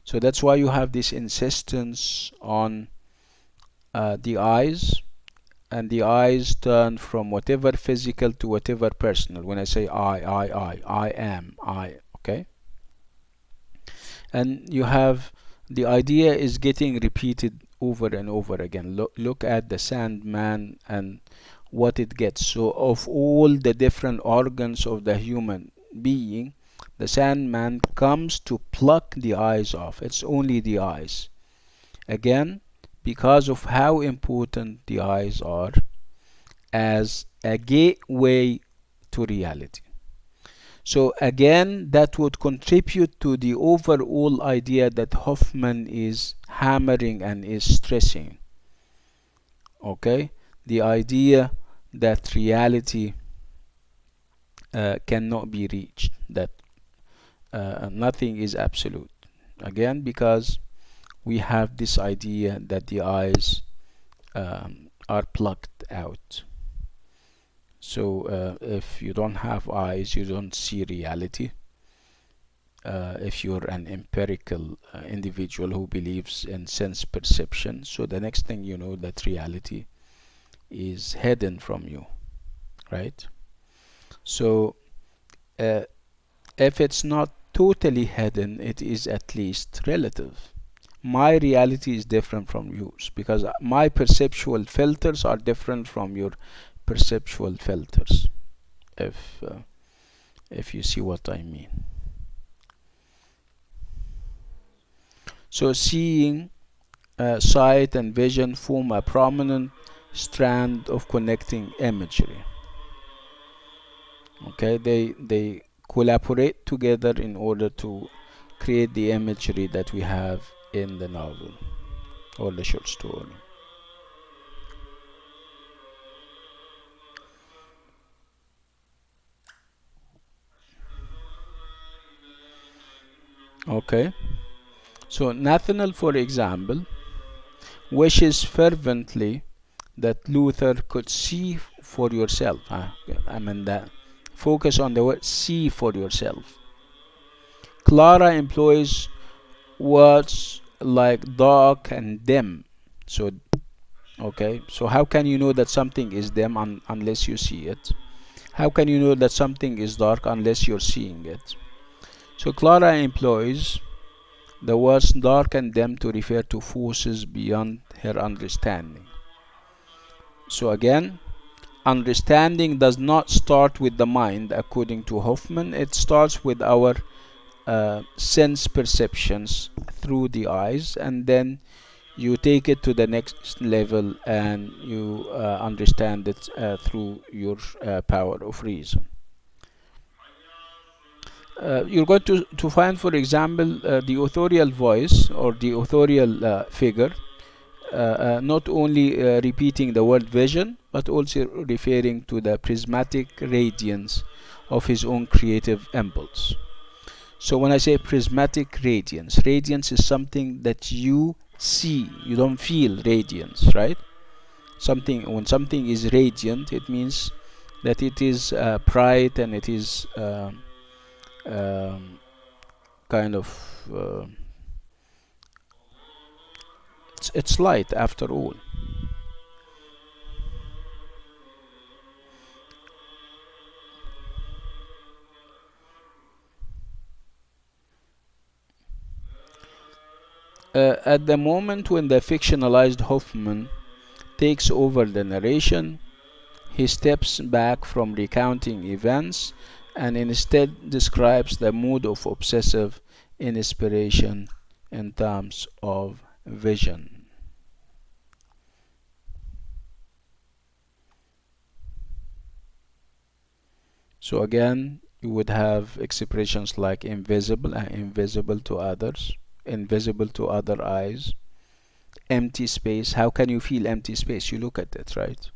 So that's why you have this insistence on the eyes, and the eyes turn from whatever physical to whatever personal. When I say I am, okay? And you have, the idea is getting repeated over and over again. Look at the Sandman and what it gets. So of all the different organs of the human being, the Sandman comes to pluck the eyes off. It's only the eyes. Again, because of how important the eyes are as a gateway to reality. So again, that would contribute to the overall idea that Hoffmann is hammering and is stressing. Okay? The idea that reality cannot be reached, that nothing is absolute. Again, because we have this idea that the eyes are plucked out. So if you don't have eyes, you don't see reality. If you're an empirical individual who believes in sense perception, so the next thing you know, that reality is hidden from you, right? So if it's not totally hidden, it is at least relative. My reality is different from yours, because my perceptual filters are different from your perceptual filters, if you see what I mean. So seeing, sight and vision form a prominent strand of connecting imagery. Okay, they collaborate together in order to create the imagery that we have in the novel or the short story. Okay, so Nathanael, for example, wishes fervently that Luther could see for yourself. I mean that. Focus on the word see for yourself. Clara employs words like dark and dim. So, okay, so how can you know that something is dim unless you see it? How can you know that something is dark unless you're seeing it? So Clara employs the words dark and dim to refer to forces beyond her understanding. So again, understanding does not start with the mind, according to Hoffmann. It starts with our sense perceptions through the eyes, and then you take it to the next level and you understand it through your power of reason. You're going to find, for example, the authorial voice or the authorial figure not only repeating the word vision, but also referring to the prismatic radiance of his own creative impulse. So when I say prismatic radiance, radiance is something that you see. You don't feel radiance, right? When something is radiant, it means that it is bright and it is um, kind of it's light after all. At the moment when the fictionalized Hoffmann takes over the narration, he steps back from recounting events and instead describes the mood of obsessive inspiration in terms of vision. So again, you would have expressions like invisible and invisible to others, invisible to other eyes, empty space. How can you feel empty space? You look at it, right?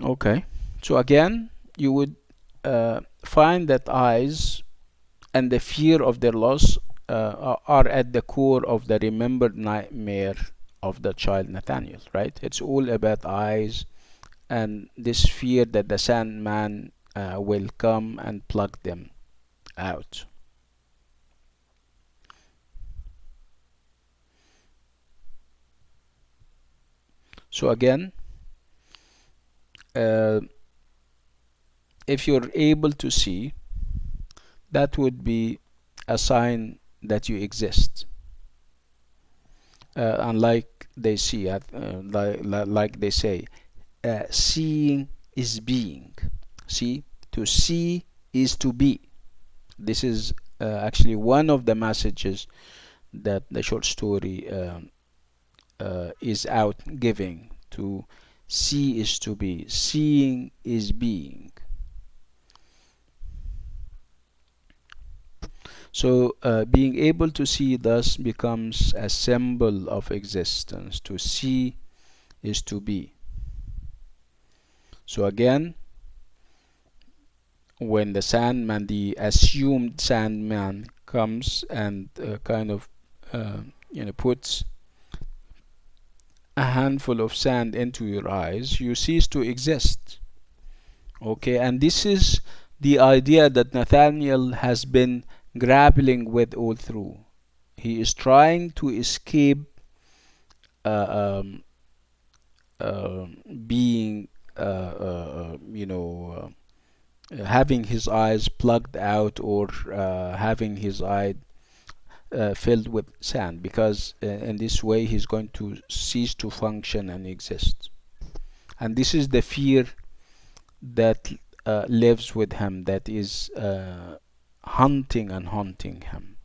Okay, so again, you would find that eyes and the fear of their loss are at the core of the remembered nightmare of the child Nathanael, right? It's all about eyes and this fear that the Sandman will come and pluck them out. So again, uh, if you're able to see, that would be a sign that you exist. Unlike they see, like they say, seeing is being. See, to see is to be. This is actually one of the messages that the short story is out giving. To see is to be. Seeing is being. So being able to see thus becomes a symbol of existence. To see is to be. So again, when the Sandman, the assumed Sandman, comes and kind of puts a handful of sand into your eyes, you cease to exist. Okay, and this is the idea that Nathanael has been grappling with all through. He is trying to escape uh, um, uh, being, having his eyes plugged out or having his eye filled with sand, because in this way he's going to cease to function and exist. And this is the fear that lives with him, that is hunting and haunting him.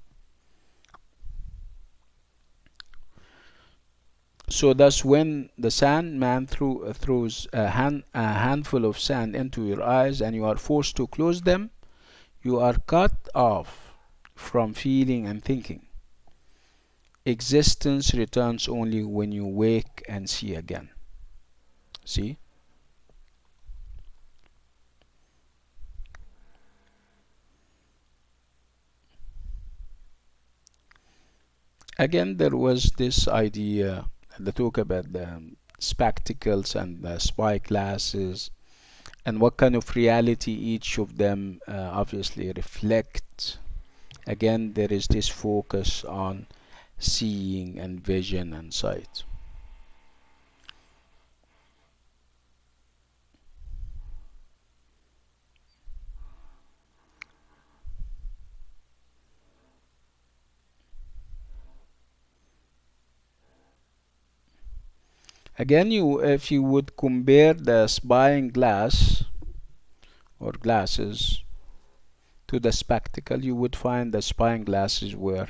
So thus when the Sandman throws a handful of sand into your eyes and you are forced to close them, you are cut off from feeling and thinking. Existence returns only when you wake and see again. See? Again, there was this idea, the talk about the spectacles and the spy glasses and what kind of reality each of them obviously reflect. Again, there is this focus on seeing and vision and sight. Again, if you would compare the spying glass or glasses to the spectacle, you would find the spying glasses were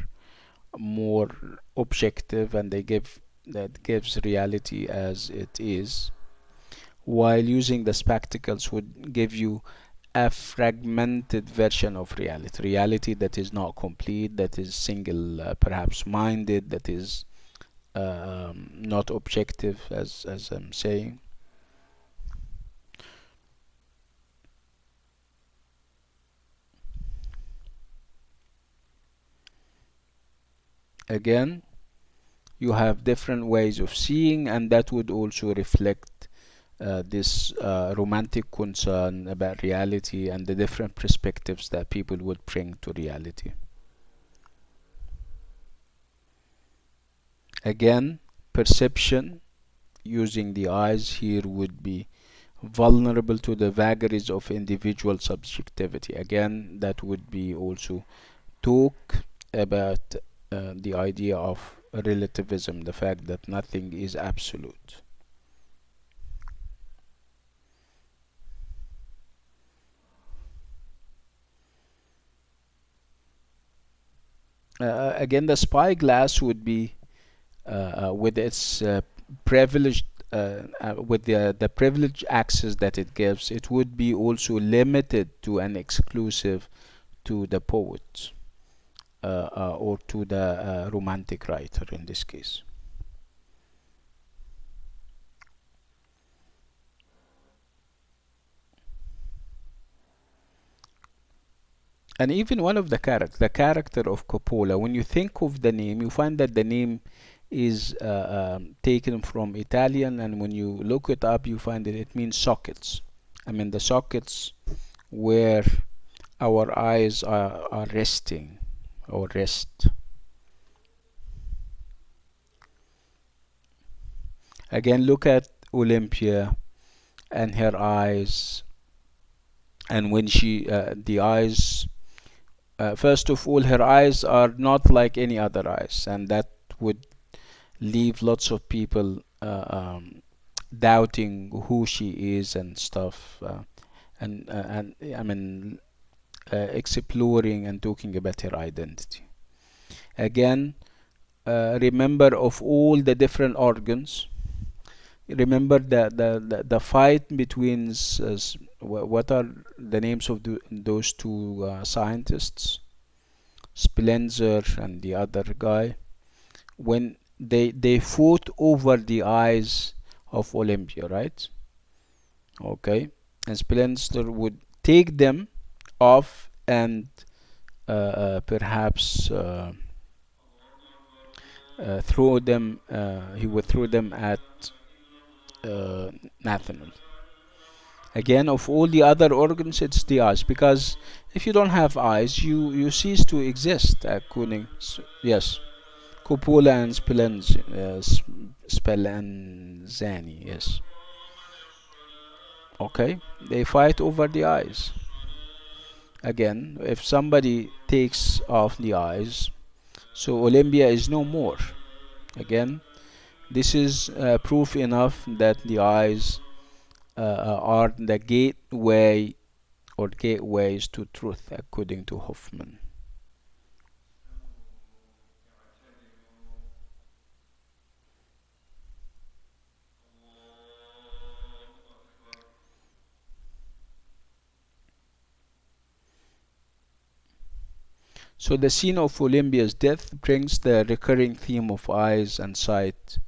more objective and that gives reality as it is, while using the spectacles would give you a fragmented version of reality that is not complete, that is single perhaps minded, that is not objective, as I'm saying. Again, you have different ways of seeing, and that would also reflect this romantic concern about reality and the different perspectives that people would bring to reality. Again, perception using the eyes here would be vulnerable to the vagaries of individual subjectivity. Again, that would be also talk about the idea of relativism, the fact that nothing is absolute. Again, the spyglass would be with its privileged with the privileged access that it gives, it would be also limited to and exclusive to the poet or to the romantic writer in this case. And even one of the character of Coppola, when you think of the name, you find that the name is taken from Italian, and when you look it up, you find that it means sockets. I mean, the sockets where our eyes are resting or rest. Again, look at Olympia and her eyes, and when the eyes, first of all, her eyes are not like any other eyes, and that would leave lots of people doubting who she is and stuff, and I mean, exploring and talking about her identity. Again, remember of all the different organs. Remember the fight between what are the names of those two scientists, Spencer and the other guy, when they fought over the eyes of Olympia, right? Okay, and Spencer would take them off and perhaps throw them. He would throw them at Nathanael. Again, of all the other organs, it's the eyes, because if you don't have eyes, you cease to exist. According, yes, Coppola and Spallanzani, yes. Okay, they fight over the eyes. Again, if somebody takes off the eyes, so Olympia is no more. Again, this is proof enough that the eyes are the gateway or gateways to truth, according to Hoffmann. So the scene of Olympia's death brings the recurring theme of eyes and sight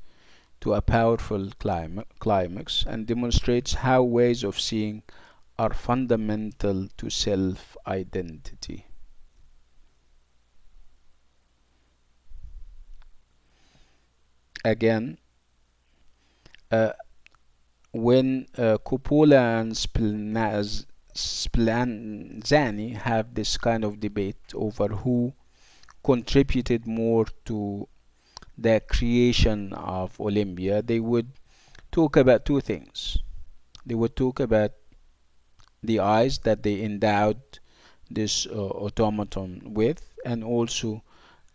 to a powerful climax and demonstrates how ways of seeing are fundamental to self-identity. again, uh, when Coppola and Spallanzani have this kind of debate over who contributed more to the creation of Olympia, they would talk about two things. They would talk about the eyes that they endowed this automaton with, and also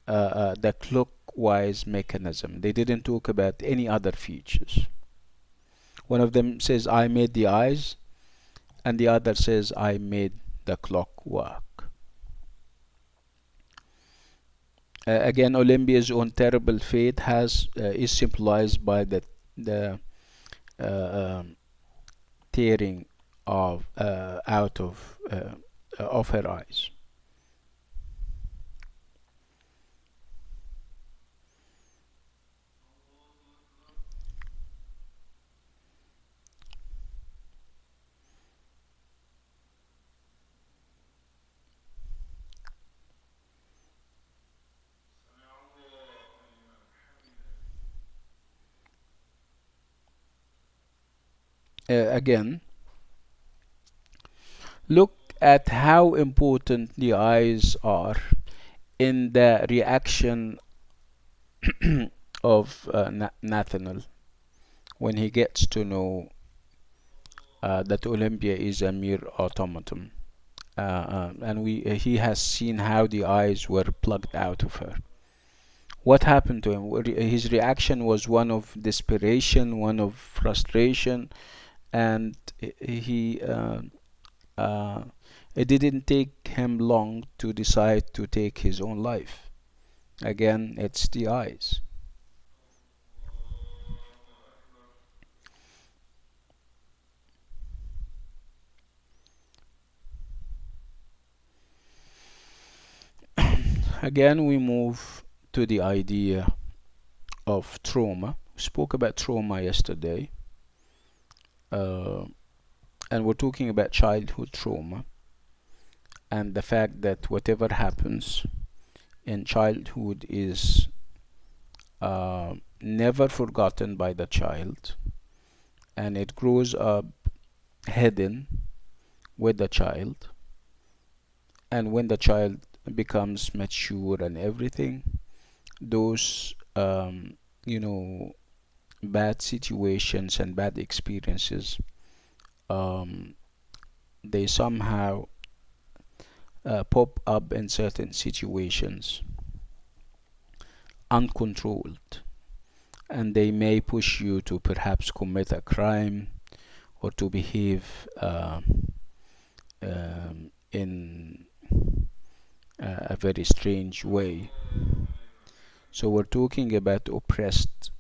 the clockwise mechanism. They didn't talk about any other features. One of them says, I made the eyes, and the other says, I made the clock work. Again, Olympia's own terrible fate is symbolized by the tearing of out of her eyes. Again, look at how important the eyes are in the reaction of Nathanael when he gets to know that Olympia is a mere automaton, and he has seen how the eyes were plucked out of her. What happened to him? His reaction was one of desperation, one of frustration, and he it didn't take him long to decide to take his own life. Again, it's the eyes. Again, we move to the idea of trauma. We spoke about trauma yesterday, and we're talking about childhood trauma and the fact that whatever happens in childhood is never forgotten by the child, and it grows up hidden with the child. And when the child becomes mature and everything, those bad situations and bad experiences, they somehow pop up in certain situations uncontrolled, and they may push you to perhaps commit a crime or to behave in a very strange way. So we're talking about oppressed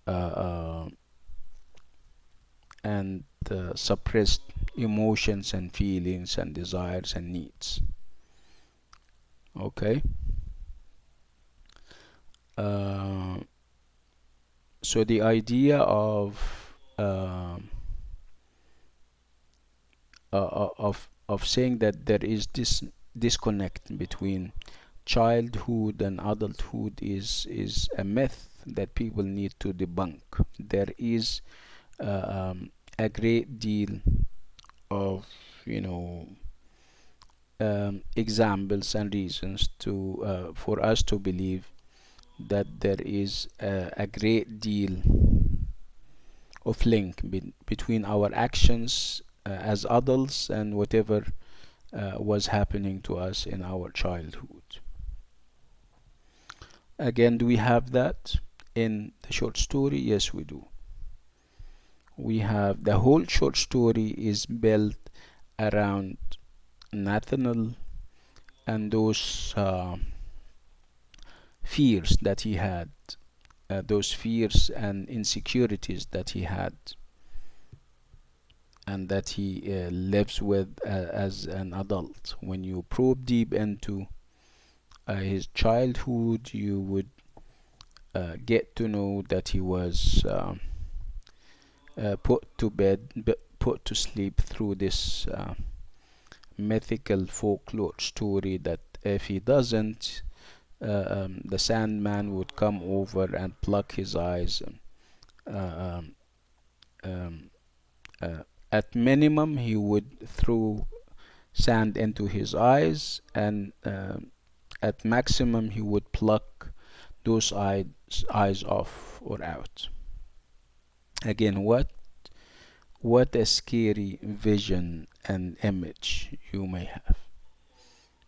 and suppressed emotions and feelings and desires and needs. Okay. So the idea of saying that there is this disconnect between childhood and adulthood is a myth that people need to debunk. There is a great deal of examples and reasons to for us to believe that there is a great deal of link between our actions as adults and whatever was happening to us in our childhood. Again, do we have that in the short story? Yes, we do. We have the whole short story is built around Nathanael and those fears that he had, those fears and insecurities that he had, and that he lives with as an adult. When you probe deep into his childhood, you would get to know that he was put to bed, put to sleep through this mythical folklore story that if he doesn't the Sandman would come over and pluck his eyes. Um, um, at minimum, he would throw sand into his eyes, and at maximum, he would pluck those eyes off or out. Again, what a scary vision and image you may have.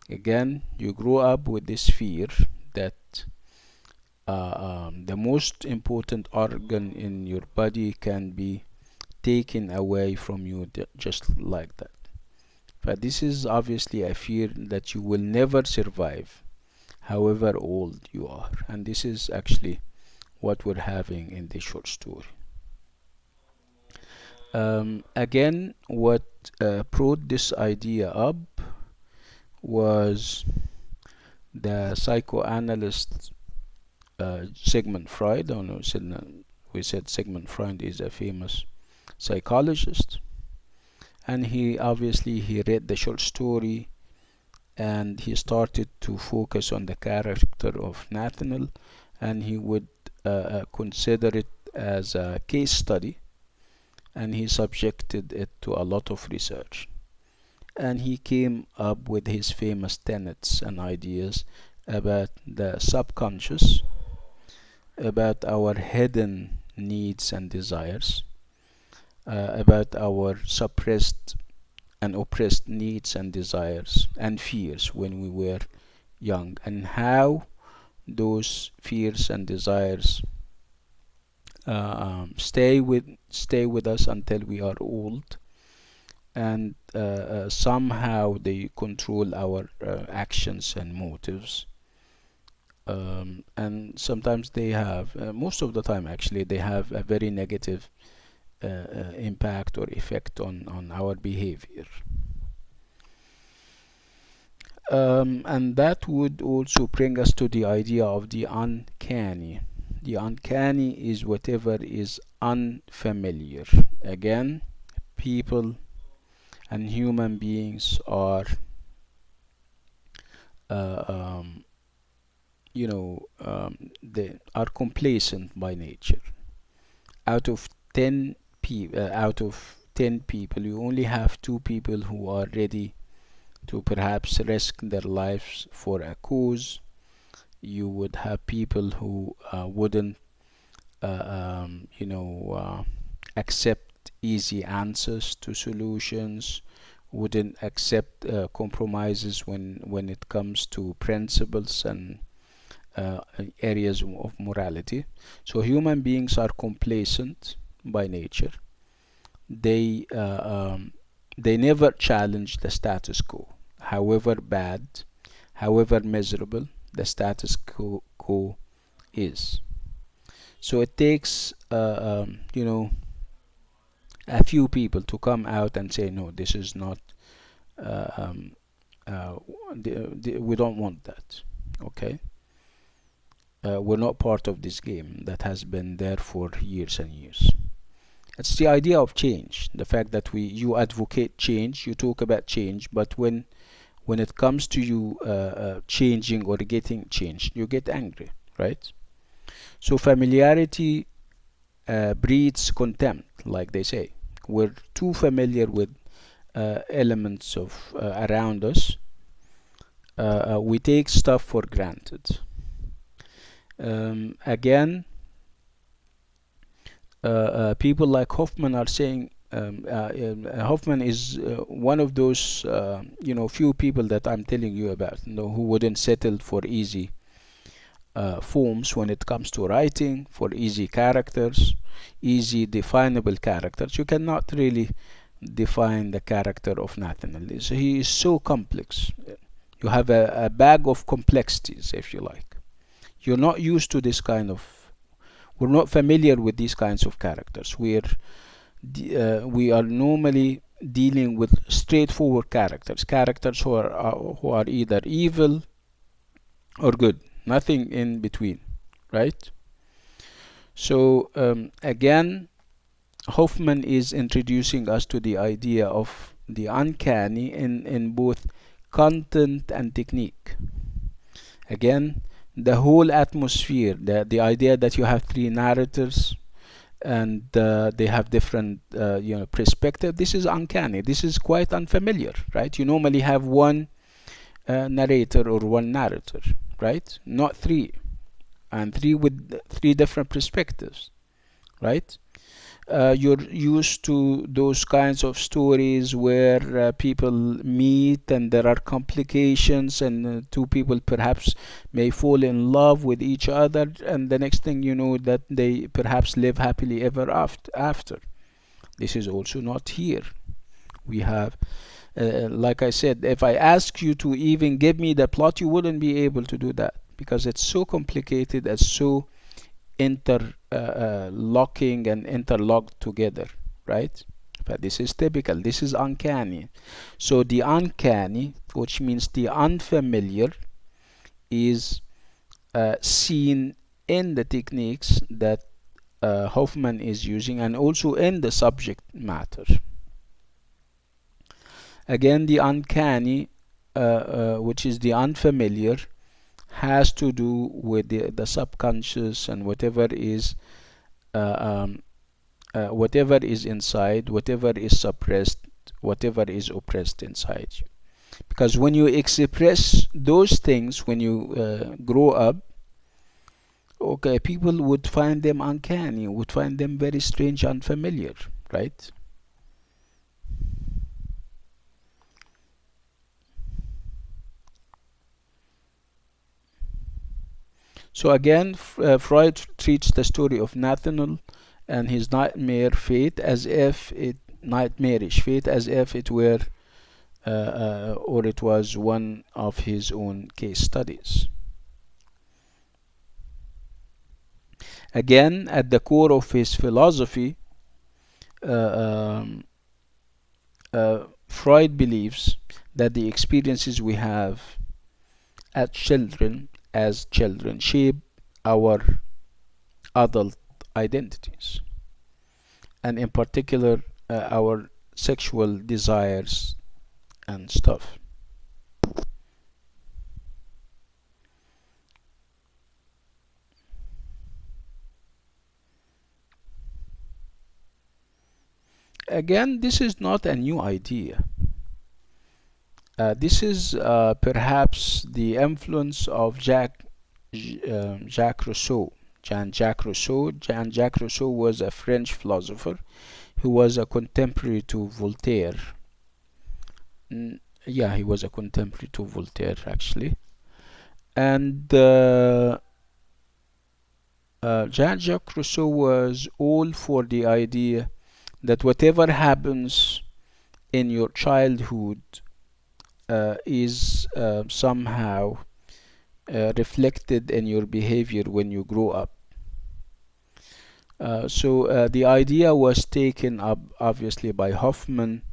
Again, you grow up with this fear that the most important organ in your body can be taken away from you just like that. But this is obviously a fear that you will never survive, however old you are. And this is actually what we're having in this short story. Again, what brought this idea up was the psychoanalyst Sigmund Freud. Oh no, we said Sigmund Freud is a famous psychologist, and he read the short story, and he started to focus on the character of Nathanael, and he would consider it as a case study, and he subjected it to a lot of research, and he came up with his famous tenets and ideas about the subconscious, about our hidden needs and desires, about our suppressed and oppressed needs and desires and fears when we were young, and how those fears and desires stay with us until we are old, and somehow they control our actions and motives. And sometimes they have, most of the time actually, they have a very negative impact or effect on our behavior. And that would also bring us to the idea of the uncanny. The uncanny is whatever is unfamiliar. Again, people and human beings are they are complacent by nature. Out of 10 people, you only have 2 people who are ready to perhaps risk their lives for a cause. You would have people who wouldn't accept easy answers to solutions, wouldn't accept compromises when it comes to principles and areas of morality. So human beings are complacent by nature. They never challenge the status quo, however bad, however miserable the status quo is. So it takes a few people to come out and say, no, this is not, we don't want that. Okay, we're not part of this game that has been there for years and years. It's the idea of change, the fact that you advocate change, you talk about change, but when it comes to you changing or getting changed, you get angry, right? So familiarity breeds contempt, like they say. We're too familiar with elements of around us. We take stuff for granted. Again, people like Hoffmann are saying, Hoffmann is one of those few people that I'm telling you about, who wouldn't settle for easy forms when it comes to writing, for easy characters, easy definable characters. You cannot really define the character of Nathanael. He is so complex. You have a bag of complexities, if you like. You're not used to this kind of, we're not familiar with these kinds of characters. We are normally dealing with straightforward characters who are either evil or good, nothing in between, right? So again, Hoffmann is introducing us to the idea of the uncanny in both content and technique. Again, the whole atmosphere, the idea that you have three narrators and they have different perspective. This is uncanny. This is quite unfamiliar, right? You normally have one narrator or one narrator, right? Not three, and three with three different perspectives, right? You're used to those kinds of stories where people meet and there are complications, and two people perhaps may fall in love with each other, and the next thing you know that they perhaps live happily ever after. This is also not here. We have, like I said, if I ask you to even give me the plot, you wouldn't be able to do that because it's so complicated, it's so interlocking and interlocked together, right? But this is typical, this is uncanny. So the uncanny, which means the unfamiliar, is seen in the techniques that Hoffmann is using, and also in the subject matter. Again, the uncanny, which is the unfamiliar, has to do with the subconscious and whatever is inside, whatever is suppressed, whatever is oppressed inside you. Because when you express those things, when you grow up, okay, people would find them uncanny, would find them very strange, unfamiliar, right? So again, Freud treats the story of Nathanael and his nightmarish fate as if it were or it was one of his own case studies. Again, at the core of his philosophy, Freud believes that the experiences we have as children shape our adult identities, and in particular our sexual desires and stuff. Again, this is not a new idea. This is perhaps the influence of Jacques Rousseau. Jean-Jacques Rousseau was a French philosopher who was a contemporary to Voltaire. Yeah, he was a contemporary to Voltaire, actually. And Jean-Jacques Rousseau was all for the idea that whatever happens in your childhood is somehow reflected in your behavior when you grow up. So the idea was taken up obviously by Hoffmann,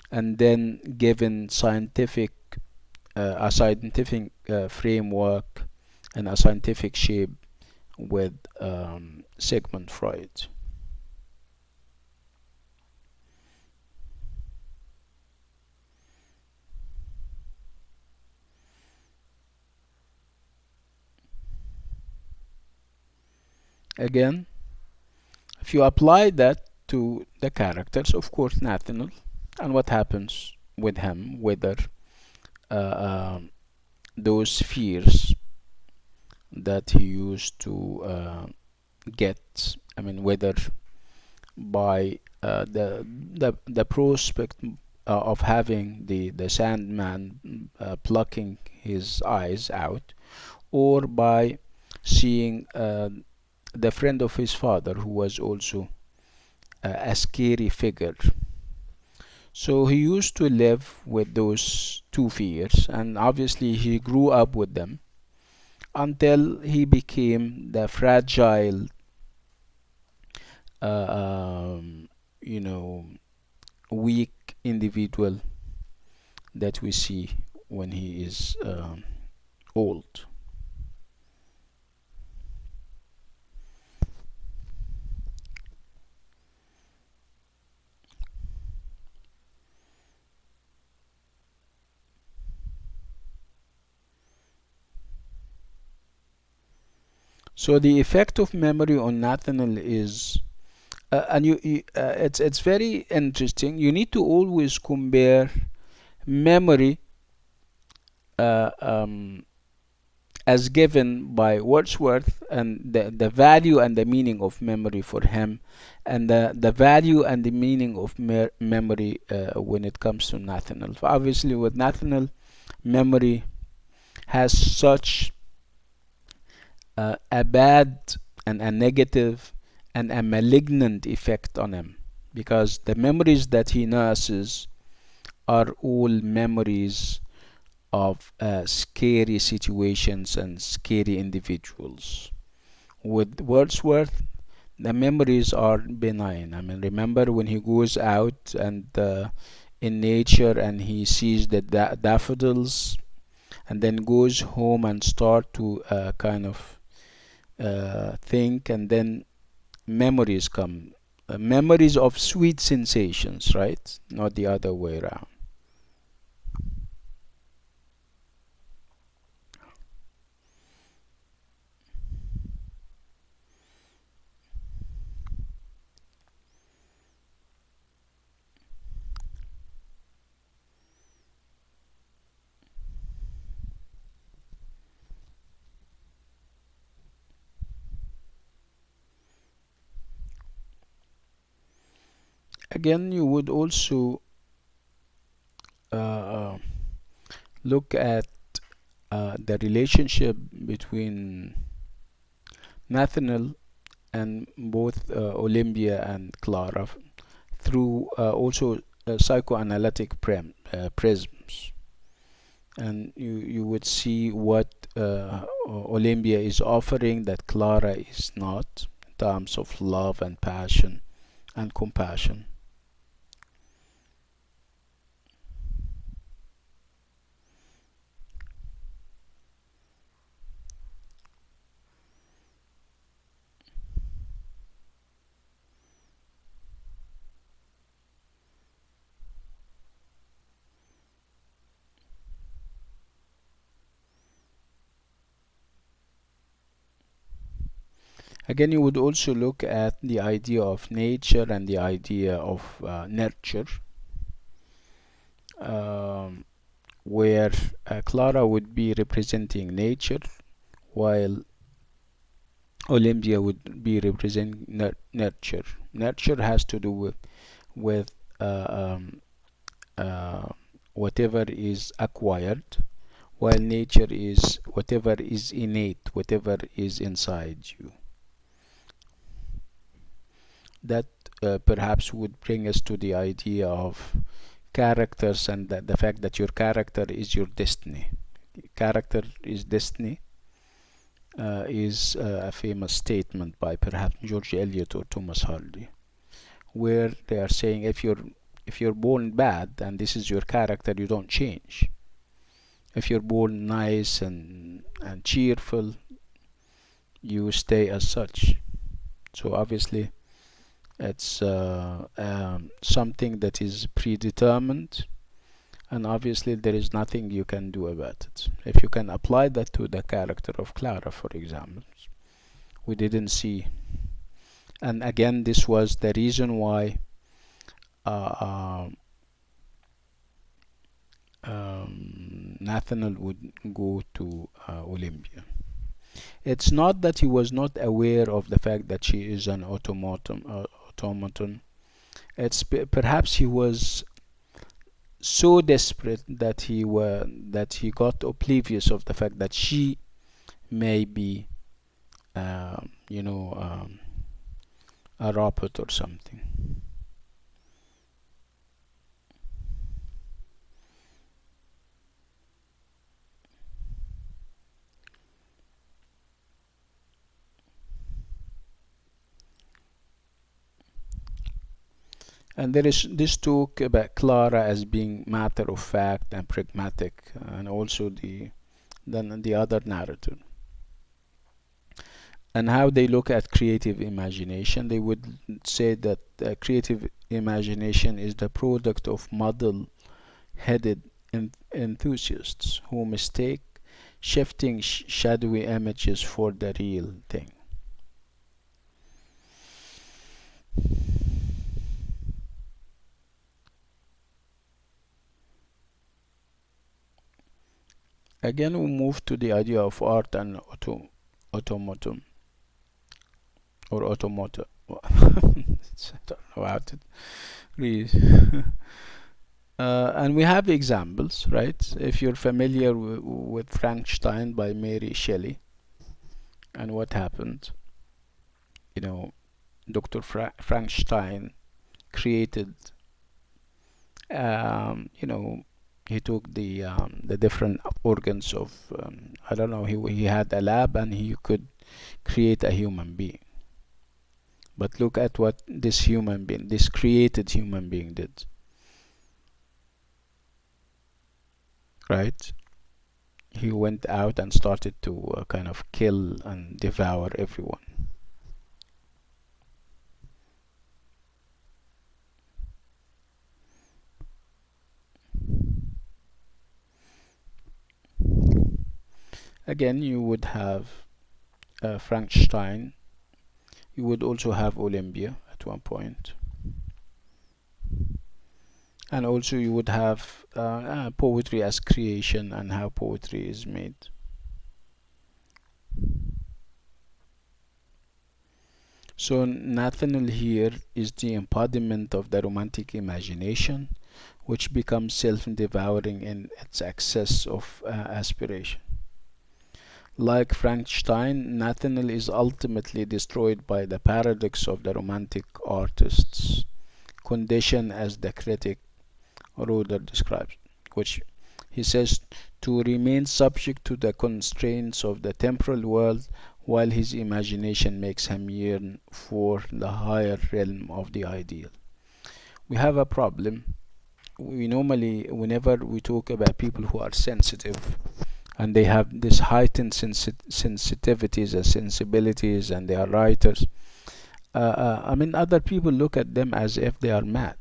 and then given a scientific framework and a scientific shape with Sigmund Freud. Again, if you apply that to the characters, of course, Nathanael, and what happens with him, whether those fears that he used to get, I mean, whether by the prospect of having the Sandman plucking his eyes out, or by seeing the friend of his father, who was also a scary figure. So he used to live with those two fears, and obviously he grew up with them until he became the fragile, you know, weak individual that we see when he is old. So the effect of memory on Nathanael is, it's very interesting. You need to always compare memory uh, um, as given by Wordsworth, and the value and the meaning of memory for him, and the value and the meaning of memory when it comes to Nathanael. Obviously, with Nathanael, memory has such a bad and a negative and a malignant effect on him, because the memories that he nurses are all memories of scary situations and scary individuals. With Wordsworth, the memories are benign. I mean, remember when he goes out and in nature and he sees the daffodils, and then goes home and start to kind of think, and then memories come. Memories of sweet sensations, right? Not the other way around. Again, you would also uh, look at the relationship between Nathanael and both Olympia and Clara through also psychoanalytic prisms, and you would see what Olympia is offering that Clara is not, in terms of love and passion and compassion. Again, you would also look at the idea of nature and the idea of nurture, um, where Clara would be representing nature, while Olympia would be representing nurture. Nurture has to do with uh, whatever is acquired, while nature is whatever is innate, whatever is inside you. That perhaps would bring us to the idea of characters, and the fact that your character is your destiny. Character is destiny is a famous statement by perhaps George Eliot or Thomas Hardy, where they are saying if you're born bad and this is your character, you don't change. If you're born nice and cheerful, you stay as such. So obviously it's something that is predetermined, and obviously there is nothing you can do about it. If you can apply that to the character of Clara, for example, we didn't see. And again, this was the reason why Nathanael would go to Olympia. It's not that he was not aware of the fact that she is an automaton. It's perhaps he was so desperate that he got oblivious of the fact that she may be, a robot or something. And there is this talk about Clara as being matter of fact and pragmatic, and also the other narrative. And how they look at creative imagination, they would say that creative imagination is the product of muddle-headed enthusiasts who mistake shifting shadowy images for the real thing. Again, we move to the idea of art and automaton or automata. I don't know how to read. And we have examples, right? If you're familiar with Frankenstein by Mary Shelley and what happened, you know, Dr. Frankenstein created, you know, he took the different organs of, I don't know, he had a lab and he could create a human being. But look at what this human being, this created human being did. Right? He went out and started to kind of kill and devour everyone. Again, you would have Frankenstein. You would also have Olympia at one point. And also you would have poetry as creation and how poetry is made. So Nathanael here is the embodiment of the romantic imagination, which becomes self-devouring in its excess of aspiration. Like Frankenstein, Nathanael is ultimately destroyed by the paradox of the romantic artist's condition, as the critic Roder describes, which he says to remain subject to the constraints of the temporal world while his imagination makes him yearn for the higher realm of the ideal. We have a problem. We normally, whenever we talk about people who are sensitive and they have this heightened sensitivities and sensibilities and they are writers, I mean, other people look at them as if they are mad.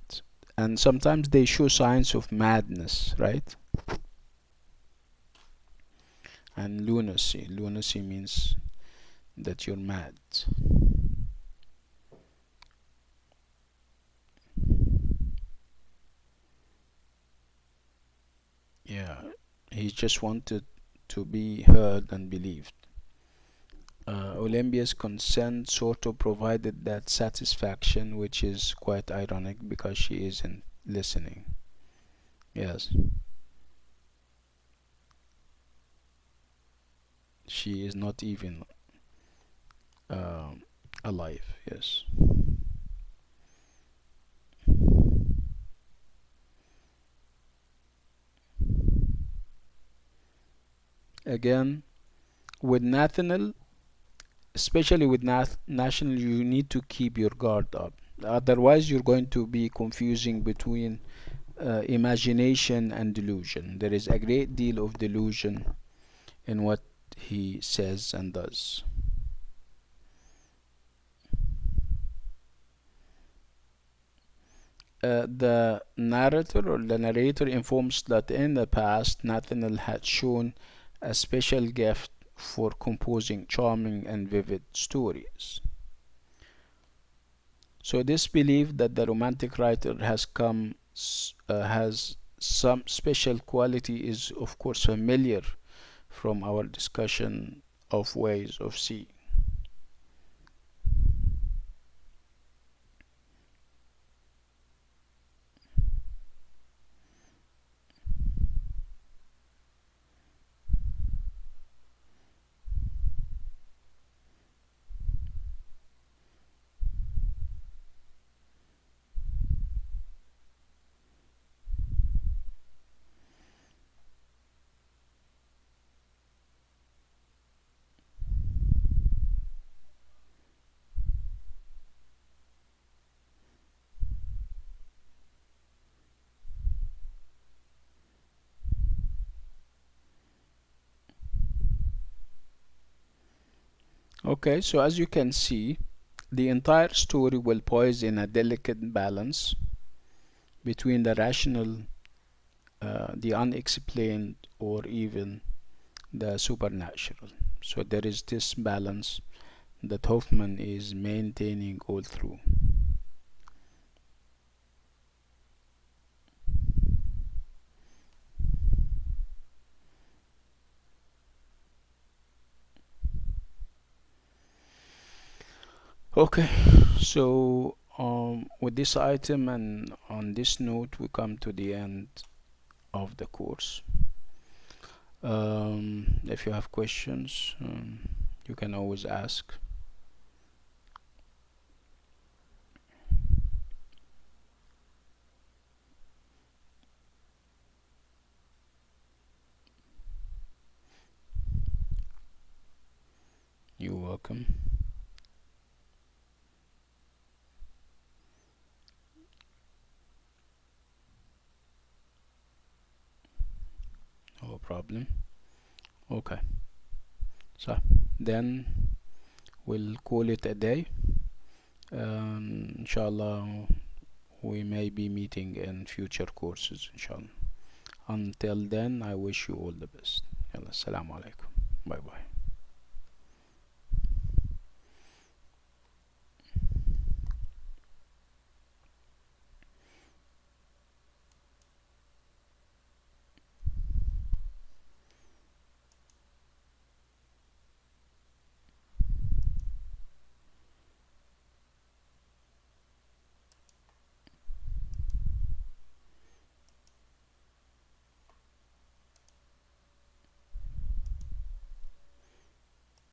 And sometimes they show signs of madness, right? And lunacy. Lunacy means that you're mad. Yeah, he just wanted to be heard and believed. Olympia's consent sort of provided that satisfaction, which is quite ironic because she isn't listening. Yes. She is not even alive. Yes. Again, with Nathanael, especially with national, you need to keep your guard up. Otherwise, you're going to be confusing between imagination and delusion. There is a great deal of delusion in what he says and does. The narrator informs that in the past Nathanael had shown a special gift for composing charming and vivid stories. So this belief that the romantic writer has some special quality is of course familiar from our discussion of ways of seeing. Okay, so as you can see, the entire story will poise in a delicate balance between the rational, the unexplained, or even the supernatural. So there is this balance that Hoffmann is maintaining all through. Okay, so with this item and on this note, we come to the end of the course. If you have questions, you can always ask. You're welcome. No problem. Okay, so then we'll call it a day. Inshallah, we may be meeting in future courses, inshallah. Until then, I wish you all the best. Yalla, assalamu alaikum. Bye bye.